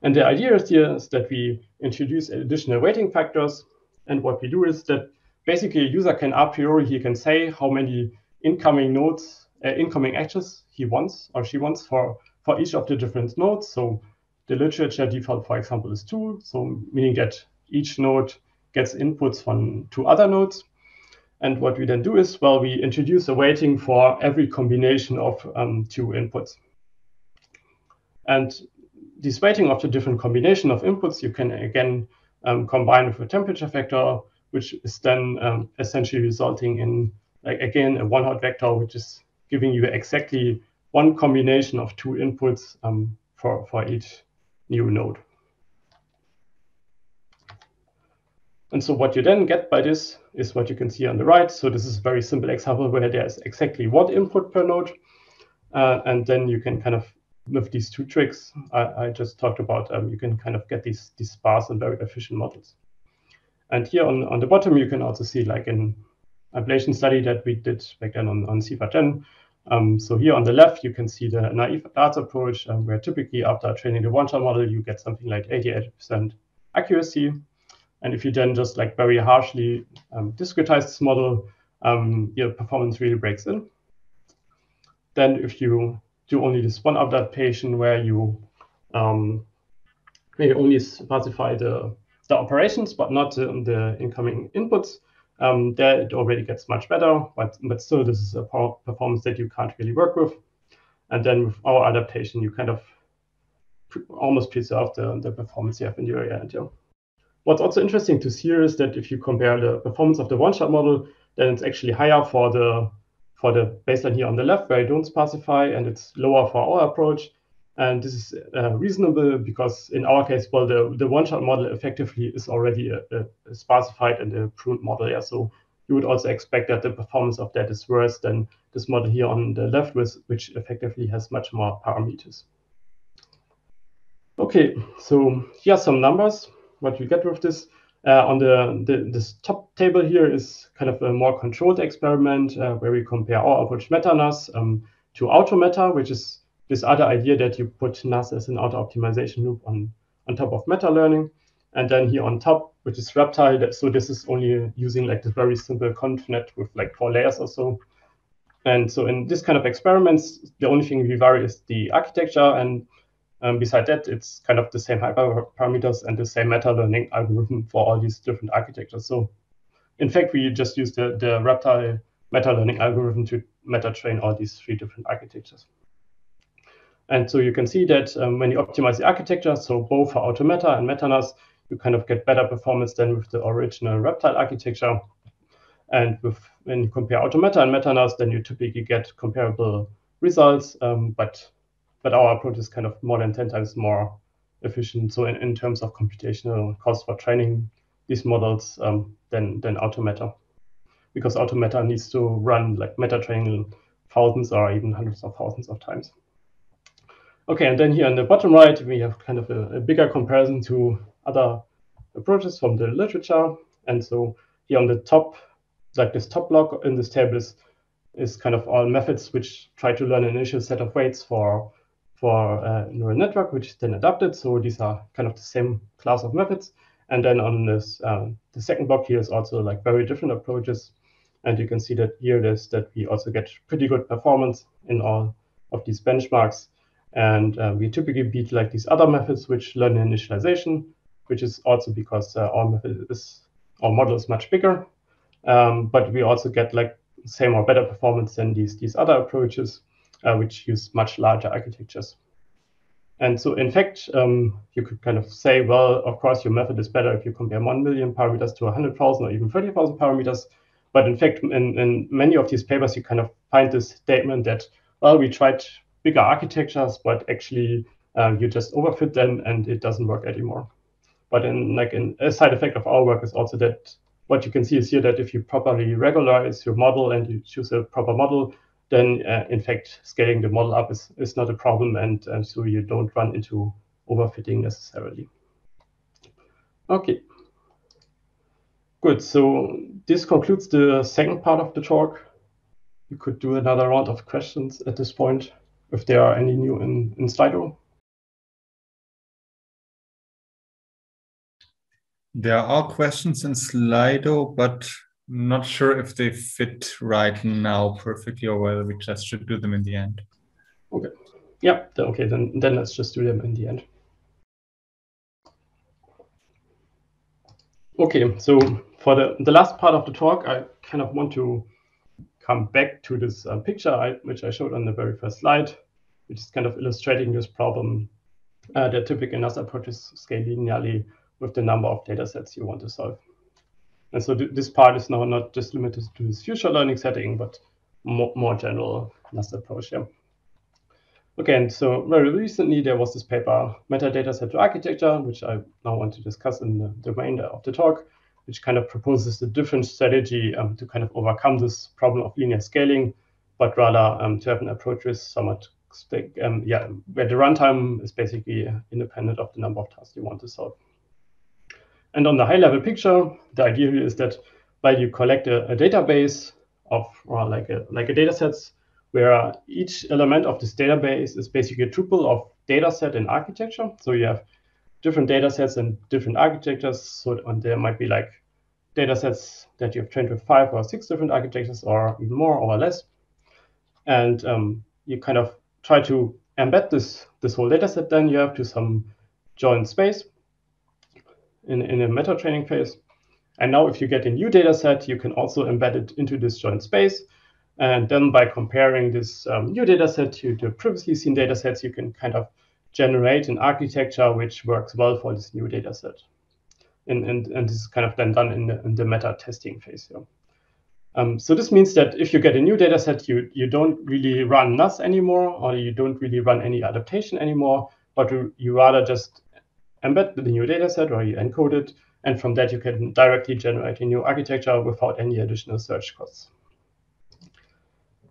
And the idea is that we introduce additional weighting factors. And what we do is that basically a user can a priori, he can say how many incoming nodes, incoming edges he wants or she wants for each of the different nodes. So the literature default, for example, is 2. So meaning that each node gets inputs from 2 other nodes. And what we then do is, well, we introduce a weighting for every combination of 2 inputs. And this weighting of the different combination of inputs, you can again combine with a temperature factor, which is then essentially resulting in, like, again, a one-hot vector, which is giving you exactly one combination of 2 inputs for each new node. And so what you then get by this is what you can see on the right. So this is a very simple example where there's exactly one input per node. And then you can kind of, with these 2 tricks I just talked about, you can kind of get these sparse and very efficient models. And here on the bottom, you can also see, like, an ablation study that we did back then on CIFAR-10. So here on the left, you can see the naive darts approach, where typically after training the one-shot model, you get something like 88% accuracy. And if you then just, like, very harshly discretize this model, your performance really breaks in. Then if you do only this one adaptation where you maybe only specify the operations, but not the incoming inputs, there it already gets much better, but still this is a performance that you can't really work with. And then with our adaptation, you kind of almost preserve the performance you have in the area. And what's also interesting to see here is that if you compare the performance of the one-shot model, then it's actually higher for the baseline here on the left, where I don't specify, and it's lower for our approach. And this is reasonable because in our case, well, the one-shot model effectively is already specified in the pruned model. Yeah, so you would also expect that the performance of that is worse than this model here on the left, which effectively has much more parameters. Okay, so here are some numbers. What you get with this. On this top table here is kind of a more controlled experiment where we compare our approach meta-NAS to AutoMeta, which is this other idea that you put NAS as an auto-optimization loop on top of meta learning. And then here on top, which is Reptile, so this is only using, like, this very simple ConvNet with, like, 4 layers or so. And so in this kind of experiments, the only thing we vary is the architecture, and beside that, it's kind of the same hyperparameters and the same meta-learning algorithm for all these different architectures. So in fact, we just use the Reptile meta-learning algorithm to meta-train all these 3 different architectures. And so you can see that when you optimize the architecture, so both for AutoMeta and meta-NAS, you kind of get better performance than with the original Reptile architecture. And when you compare AutoMeta and meta-NAS, then you typically get comparable results, but our approach is kind of more than 10 times more efficient. So in terms of computational cost for training these models than AutoMeta, because AutoMeta needs to run, like, meta training thousands or even hundreds of thousands of times. Okay, and then here on the bottom right, we have kind of a bigger comparison to other approaches from the literature. And so here on the top, like this top block in this table is kind of all methods which try to learn an initial set of weights for a neural network, which is then adapted. So these are kind of the same class of methods. And then on this, the second block here is also, like, very different approaches. And you can see that here that we also get pretty good performance in all of these benchmarks. And we typically beat, like, these other methods which learn initialization, which is also because our model is much bigger. But we also get, like, same or better performance than these other approaches, which use much larger architectures. And so in fact, you could kind of say, well, of course, your method is better if you compare 1 million parameters to 100,000 or even 30,000 parameters. But in fact, in many of these papers, you kind of find this statement that, well, we tried bigger architectures, but actually you just overfit them and it doesn't work anymore. But a side effect of our work is also that what you can see is here that if you properly regularize your model and you choose a proper model, then in fact, scaling the model up is not a problem, and so you don't run into overfitting necessarily. Okay. Good. So this concludes the second part of the talk. You could do another round of questions at this point, if there are any new in Slido. There are questions in Slido, but not sure if they fit right now perfectly or whether we just should do them in the end. Okay. Yeah. Okay. Then let's just do them in the end. Okay. So for the last part of the talk, I kind of want to come back to this picture which I showed on the very first slide, which is kind of illustrating this problem. The typical NAS approaches scale linearly with the number of data sets you want to solve. And so this part is now not just limited to this future learning setting, but more general NAS approach. Yeah. Okay, and so very recently there was this paper, Metadata Set to Architecture, which I now want to discuss in the remainder of the talk, which kind of proposes a different strategy to kind of overcome this problem of linear scaling, but rather to have an approach with somewhat where the runtime is basically independent of the number of tasks you want to solve. And on the high-level picture, the idea here is that while you collect a database of, or like a data sets, where each element of this database is basically a tuple of data set and architecture. So you have different data sets and different architectures. So there might be like data sets that you've trained with 5 or 6 different architectures, or even more or less. And you kind of try to embed this whole data set then you have to some joint space in a meta training phase. And now if you get a new data set, you can also embed it into this joint space. And then by comparing this new data set to the previously seen data sets, you can kind of generate an architecture which works well for this new data set. And this is kind of then done in the meta testing phase. Yeah. So this means that if you get a new data set, you don't really run NAS anymore, or you don't really run any adaptation anymore, but you rather just embed the new data set, or you encode it, and from that you can directly generate a new architecture without any additional search costs.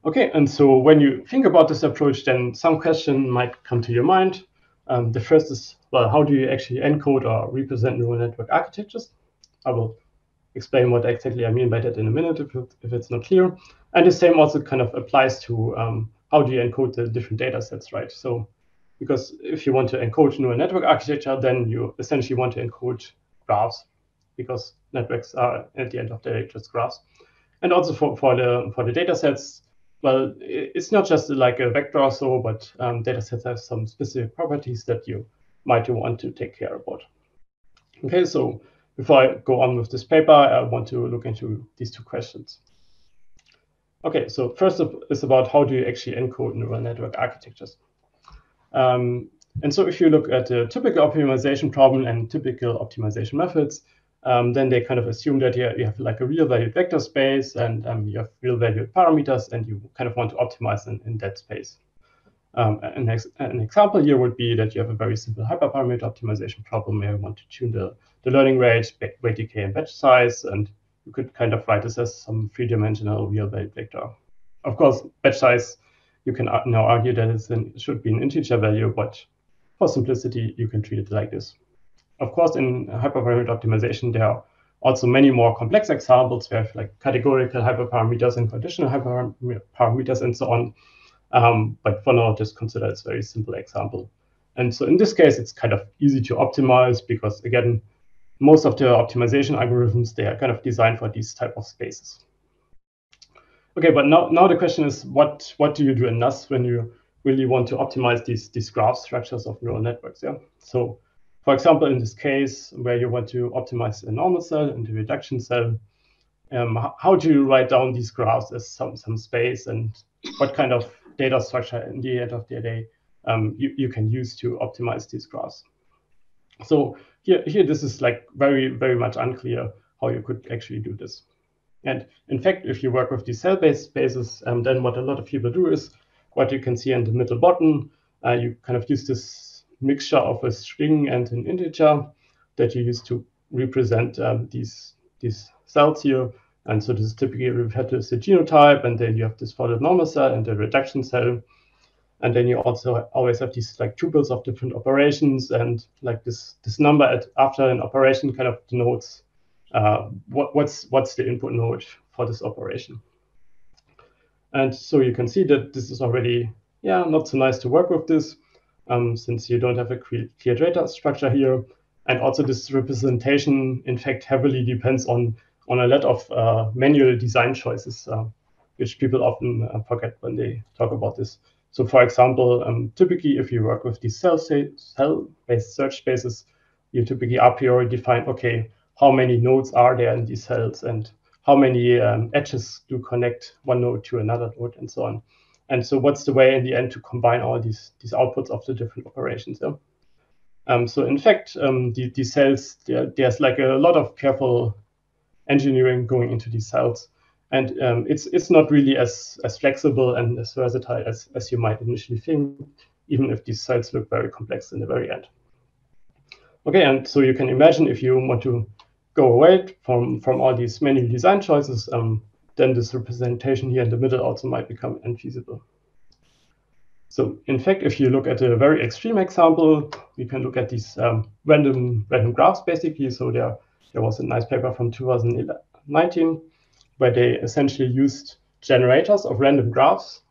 Okay, and so when you think about this approach, then some question might come to your mind. The first is, well, how do you actually encode or represent neural network architectures? I will explain what exactly I mean by that in a minute if it's not clear. And the same also kind of applies to how do you encode the different data sets, right? So because if you want to encode neural network architecture, then you essentially want to encode graphs, because networks are at the end of the day just graphs. And also for the data sets, well, it's not just like a vector or so, but data sets have some specific properties that you might want to take care about. Okay, so before I go on with this paper, I want to look into these two questions. Okay, so first is about how do you actually encode neural network architectures. And so if you look at a typical optimization problem and typical optimization methods, then they kind of assume that you have like a real valued vector space, and you have real valued parameters, and you kind of want to optimize in that space. An example here would be that you have a very simple hyperparameter optimization problem where you want to tune the learning rate, weight decay, and batch size, and you could kind of write this as some three-dimensional real valued vector. Of course, batch size, you can now argue that it should be an integer value, but for simplicity, you can treat it like this. Of course, in hyperparameter optimization, there are also many more complex examples. We have like categorical hyperparameters and conditional hyperparameters and so on. But for now, just consider it's a very simple example. And so in this case, it's kind of easy to optimize because, again, most of the optimization algorithms, they are kind of designed for these type of spaces. Okay, but now the question is, what do you do in NAS when you really want to optimize these graph structures of neural networks? Yeah. So, for example, in this case where you want to optimize a normal cell and a reduction cell, how do you write down these graphs as some space, and what kind of data structure in the end of the day you can use to optimize these graphs? So here this is like very, very much unclear how you could actually do this. And in fact, if you work with these cell-based spaces, then what a lot of people do is what you can see in the middle bottom. You kind of use this mixture of a string and an integer that you use to represent these cells here. And so this is typically referred to as the genotype, and then you have this folded normal cell and the rejection cell. And then you also always have these like tuples of different operations, and like this number after an operation kind of denotes what's the input node for this operation. And so you can see that this is already, not so nice to work with this, since you don't have a clear data structure here. And also this representation, in fact, heavily depends on a lot of manual design choices, which people often forget when they talk about this. So for example, typically if you work with these cell-based search spaces, you typically a priori define, okay, how many nodes are there in these cells, and how many edges do connect one node to another node, and so on. And so what's the way in the end to combine all these outputs of the different operations? So in fact, these cells, there's like a lot of careful engineering going into these cells. And it's not really as flexible and as versatile as you might initially think, even if these cells look very complex in the very end. Okay, and so you can imagine if you want to go away from all these manual design choices, then this representation here in the middle also might become infeasible. So in fact, if you look at a very extreme example, we can look at these random graphs basically. So there was a nice paper from 2019 where they essentially used generators of random graphs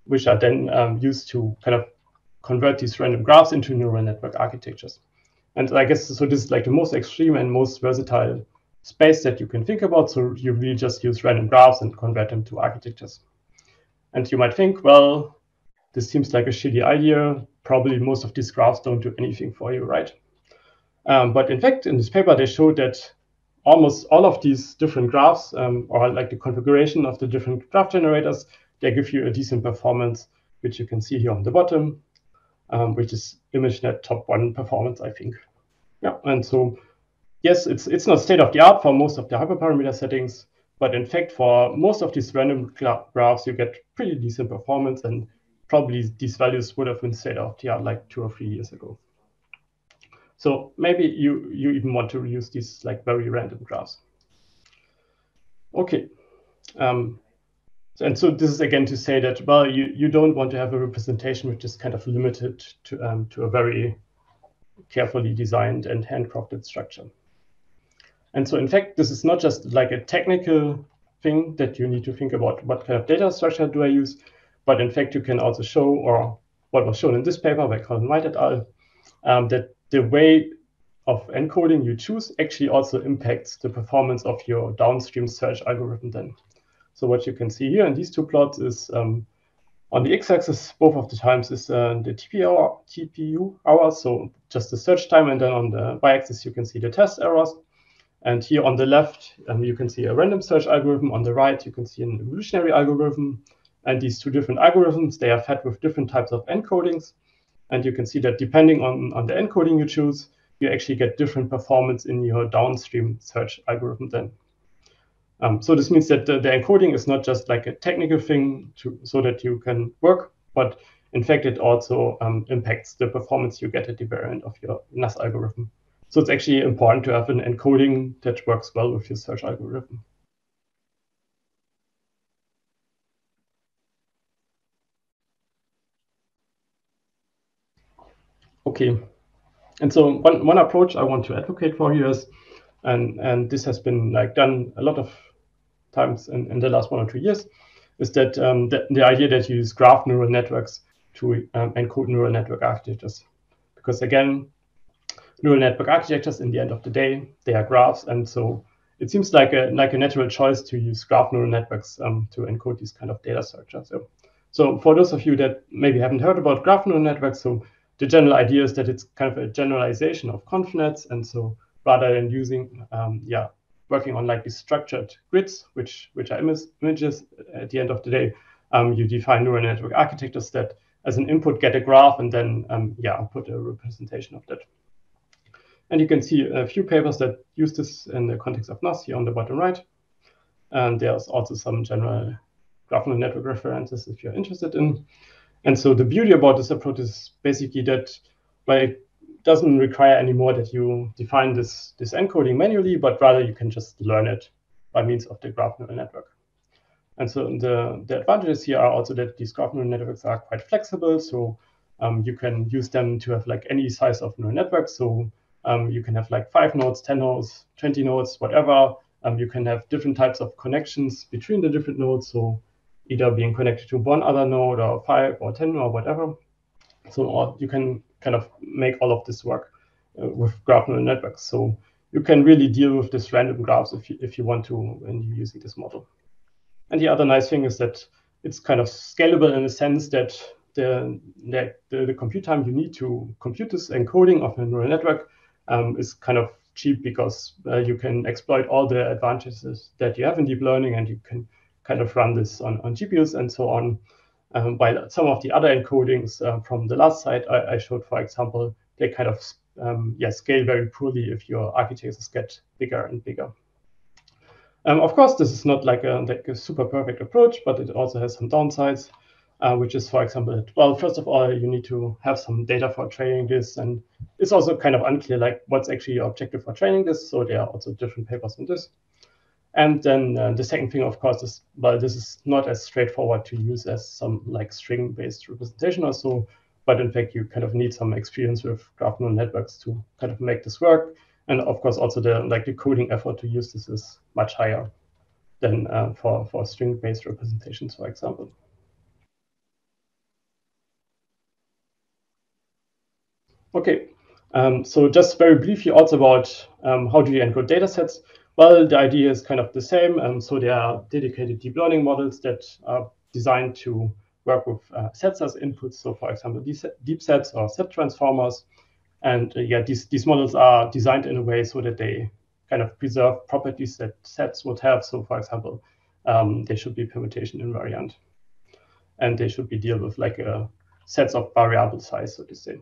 which are then used to kind of convert these random graphs into neural network architectures. And I guess so this is like the most extreme and most versatile space that you can think about. So you really just use random graphs and convert them to architectures. And you might think, well, this seems like a shitty idea. Probably most of these graphs don't do anything for you, right? But in fact, in this paper, they showed that almost all of these different graphs, or like the configuration of the different graph generators, they give you a decent performance, which you can see here on the bottom, which is ImageNet top 1 performance, I think. Yeah, and so yes, it's not state of the art for most of the hyperparameter settings, but in fact, for most of these random graphs, you get pretty decent performance, and probably these values would have been state of the art like 2 or 3 years ago. So maybe you even want to use these like very random graphs. Okay. And so this is again to say that, well, you don't want to have a representation which is kind of limited to a very carefully designed and handcrafted structure. And so in fact, this is not just like a technical thing that you need to think about what kind of data structure do I use, but in fact, you can also show, or what was shown in this paper by Colin White et al., that the way of encoding you choose actually also impacts the performance of your downstream search algorithm then. So what you can see here in these two plots is on the x-axis, both of the times is the TPU hours, so just the search time, and then on the y-axis, you can see the test errors. And here on the left, you can see a random search algorithm. On the right, you can see an evolutionary algorithm. And these two different algorithms, they are fed with different types of encodings. And you can see that depending on the encoding you choose, you actually get different performance in your downstream search algorithm then. So this means that the encoding is not just like a technical thing so that you can work, but in fact, it also impacts the performance you get at the very end of your NAS algorithm. So it's actually important to have an encoding that works well with your search algorithm. Okay, and so one approach I want to advocate for here is, and this has been like done a lot of times in the last 1 or 2 years, is that the idea that you use graph neural networks to encode neural network architectures. Because again, neural network architectures, in the end of the day, they are graphs, and so it seems like a natural choice to use graph neural networks to encode these kind of data structures. So for those of you that maybe haven't heard about graph neural networks, so the general idea is that it's kind of a generalization of ConvNets, and so rather than using working on like these structured grids, which are images at the end of the day, you define neural network architectures that as an input get a graph and then output a representation of that. And you can see a few papers that use this in the context of NAS here on the bottom right. And there's also some general graph neural network references if you're interested in. And so the beauty about this approach is basically that by doesn't require anymore that you define this encoding manually, but rather you can just learn it by means of the graph neural network. And so the advantages here are also that these graph neural networks are quite flexible. So you can use them to have like any size of neural network. So you can have like 5 nodes, 10 nodes, 20 nodes, whatever. You can have different types of connections between the different nodes. So either being connected to one other node or 5 or 10 or whatever. So you can kind of make all of this work with graph neural networks. So you can really deal with this random graphs if you want to when you're using this model. And the other nice thing is that it's kind of scalable in the sense that the compute time you need to compute this encoding of a neural network is kind of cheap because you can exploit all the advantages that you have in deep learning, and you can kind of run this on GPUs and so on. While some of the other encodings from the last slide I showed, for example, they kind of scale very poorly if your architectures get bigger and bigger. Of course, this is not like a super perfect approach, but it also has some downsides, which is, for example, that, well, first of all, you need to have some data for training this, and it's also kind of unclear like what's actually your objective for training this. So there are also different papers on this. And then the second thing, of course, is, well, this is not as straightforward to use as some like string-based representation or so, but in fact, you kind of need some experience with graph neural networks to kind of make this work. And of course, also the coding effort to use this is much higher than for string-based representations, for example. Okay, so just very briefly also about how do you encode data sets. Well, the idea is kind of the same. So there are dedicated deep learning models that are designed to work with sets as inputs. So for example, these deep sets or set transformers. And these models are designed in a way so that they kind of preserve properties that sets would have. So for example, they should be permutation invariant. And they should be deal with like sets of variable size, so to say.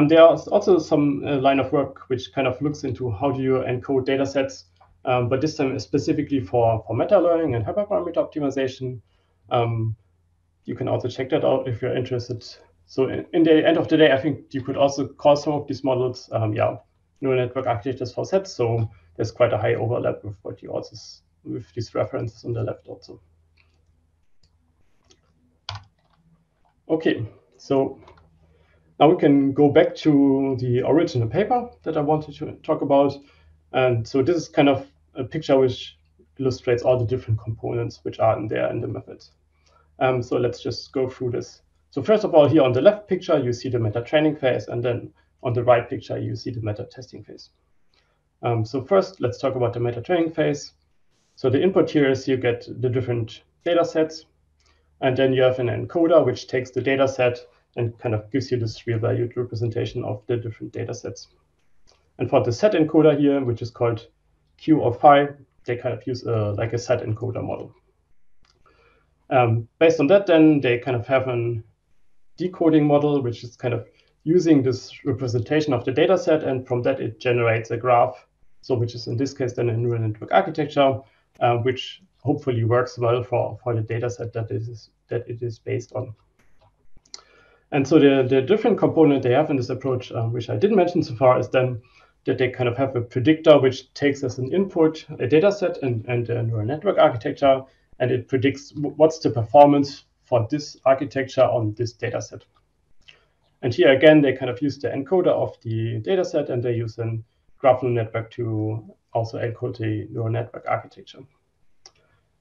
There is also some line of work which kind of looks into how do you encode data sets, but this time specifically for meta learning and hyperparameter optimization. You can also check that out if you're interested. So in the end of the day, I think you could also call some of these models, neural network architectures for sets. So there's quite a high overlap with what you also with these references on the left also. Okay, so now we can go back to the original paper that I wanted to talk about. And so this is kind of a picture which illustrates all the different components which are in there in the method. So let's just go through this. So first of all, here on the left picture, you see the meta training phase, and then on the right picture, you see the meta testing phase. So first, let's talk about the meta training phase. So the input here is you get the different data sets, and then you have an encoder which takes the data set and kind of gives you this real valued representation of the different data sets. And for the set encoder here, which is called Q or phi, they kind of use like a set encoder model. Based on that, then they kind of have a decoding model, which is kind of using this representation of the data set, and from that it generates a graph. So which is in this case then a neural network architecture, which hopefully works well for the data set that it is based on. And so the different component they have in this approach, which I didn't mention so far, is then that they kind of have a predictor which takes as an input a data set and a neural network architecture, and it predicts what's the performance for this architecture on this data set. And here again, they kind of use the encoder of the data set, and they use a graph neural network to also encode the neural network architecture.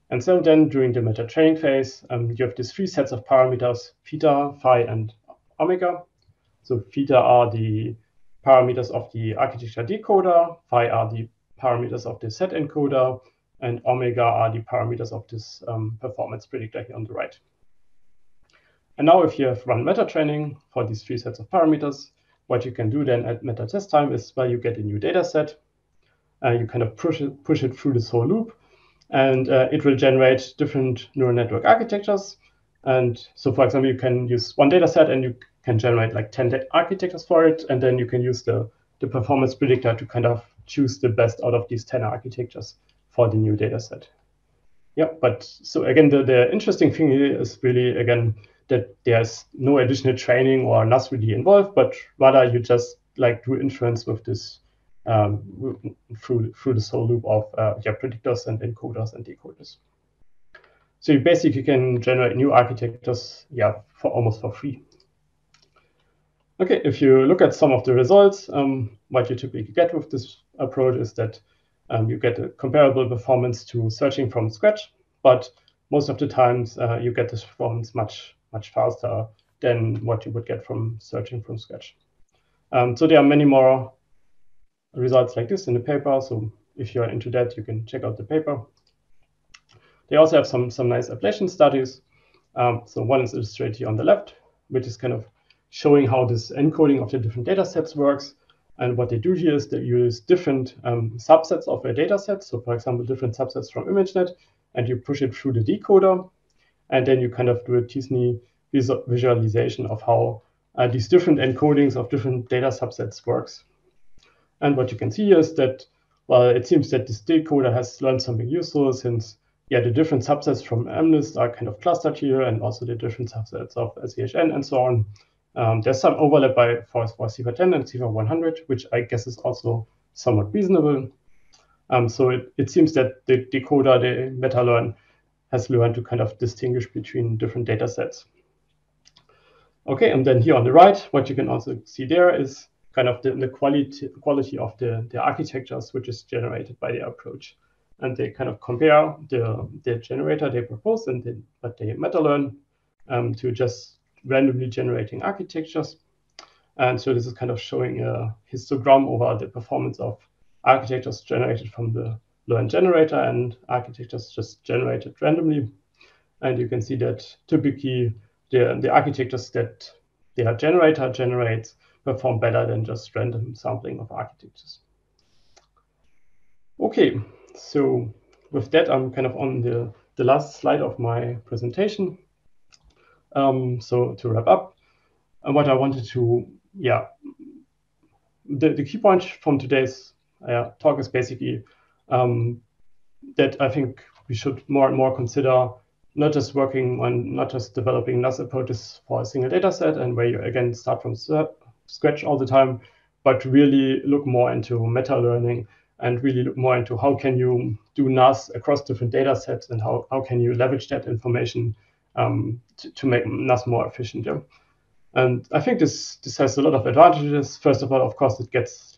And so then during the meta training phase, you have these 3 sets of parameters, theta, phi, and omega. So theta are the parameters of the architecture decoder, phi are the parameters of the set encoder, and omega are the parameters of this performance predictor here on the right. And now if you have run meta training for these 3 sets of parameters, what you can do then at meta test time is, well, you get a new data set, you kind of push it through this whole loop, and it will generate different neural network architectures. And so, for example, you can use one data set and you can generate like 10 architectures for it, and then you can use the performance predictor to kind of choose the best out of these 10 architectures for the new data set. Yeah, but so again, the interesting thing here is really, again, that there's no additional training or NAS really involved, but rather you just like do inference with this through this whole loop of predictors and encoders and decoders. So you basically can generate new architectures, for almost for free. Okay, if you look at some of the results, what you typically get with this approach is that you get a comparable performance to searching from scratch, but most of the times you get this performance much faster than what you would get from searching from scratch. So there are many more results like this in the paper. So if you're into that, you can check out the paper. They also have some nice ablation studies. So one is illustrated here on the left, which is kind of showing how this encoding of the different data sets works. And what they do here is they use different subsets of a data set. So for example, different subsets from ImageNet, and you push it through the decoder. And then you kind of do a t-SNE visualization of how these different encodings of different data subsets works. And what you can see is that, well, it seems that this decoder has learned something useful since, the different subsets from MNIST are kind of clustered here, and also the different subsets of SVHN and so on. There's some overlap for CIFAR10 and CIFAR100, which I guess is also somewhat reasonable. So it seems that the decoder, the MetaLearn, has learned to kind of distinguish between different data sets. Okay, and then here on the right, what you can also see there is kind of the quality of the architectures which is generated by the approach. And they kind of compare the generator they propose and what they MetaLearn to just randomly generating architectures. And so this is kind of showing a histogram over the performance of architectures generated from the learn generator and architectures just generated randomly. And you can see that typically the architectures that the generator generates perform better than just random sampling of architectures. Okay, so with that, I'm kind of on the last slide of my presentation. So to wrap up, what I wanted to, the key point from today's talk is basically that I think we should more and more consider not just developing NAS approaches for a single data set and where you again start from scratch all the time, but really look more into meta learning and really look more into how can you do NAS across different data sets and how can you leverage that information to make NAS more efficient. And I think this has a lot of advantages. First of all, of course, it gets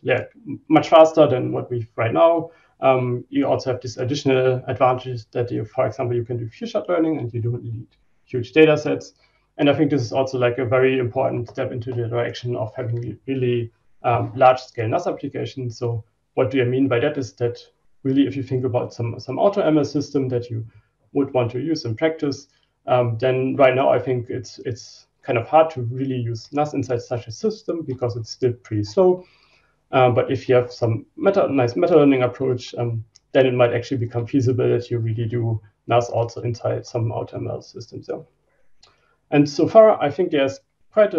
much faster than what we've right now. You also have this additional advantage that for example, you can do few-shot learning and you don't need huge data sets. And I think this is also like a very important step into the direction of having really large-scale NAS applications. So what do I mean by that is that really, if you think about some AutoML system that you would want to use in practice, then right now I think it's kind of hard to really use NAS inside such a system because it's still pretty slow. But if you have some nice meta-learning approach, then it might actually become feasible that you really do NAS also inside some AutoML systems. And so far, I think there's quite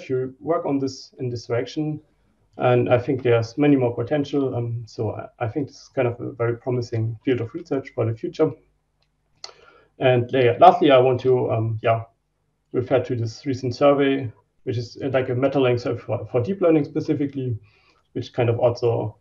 few work on this in this direction. And I think there's many more potential. So I think this is kind of a very promising field of research for the future. And lastly, I want to refer to this recent survey, which is like a meta-learning survey for deep learning specifically, which kind of also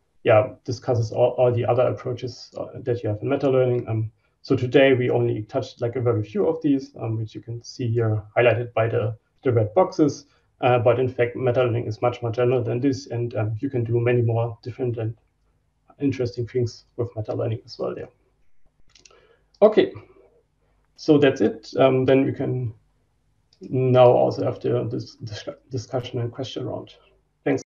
discusses all the other approaches that you have in meta-learning. So today we only touched like a very few of these, which you can see here highlighted by the red boxes. But in fact, meta-learning is much more general than this, and you can do many more different and interesting things with meta-learning as well there. Okay, so that's it. Then we can now also have this discussion and question round.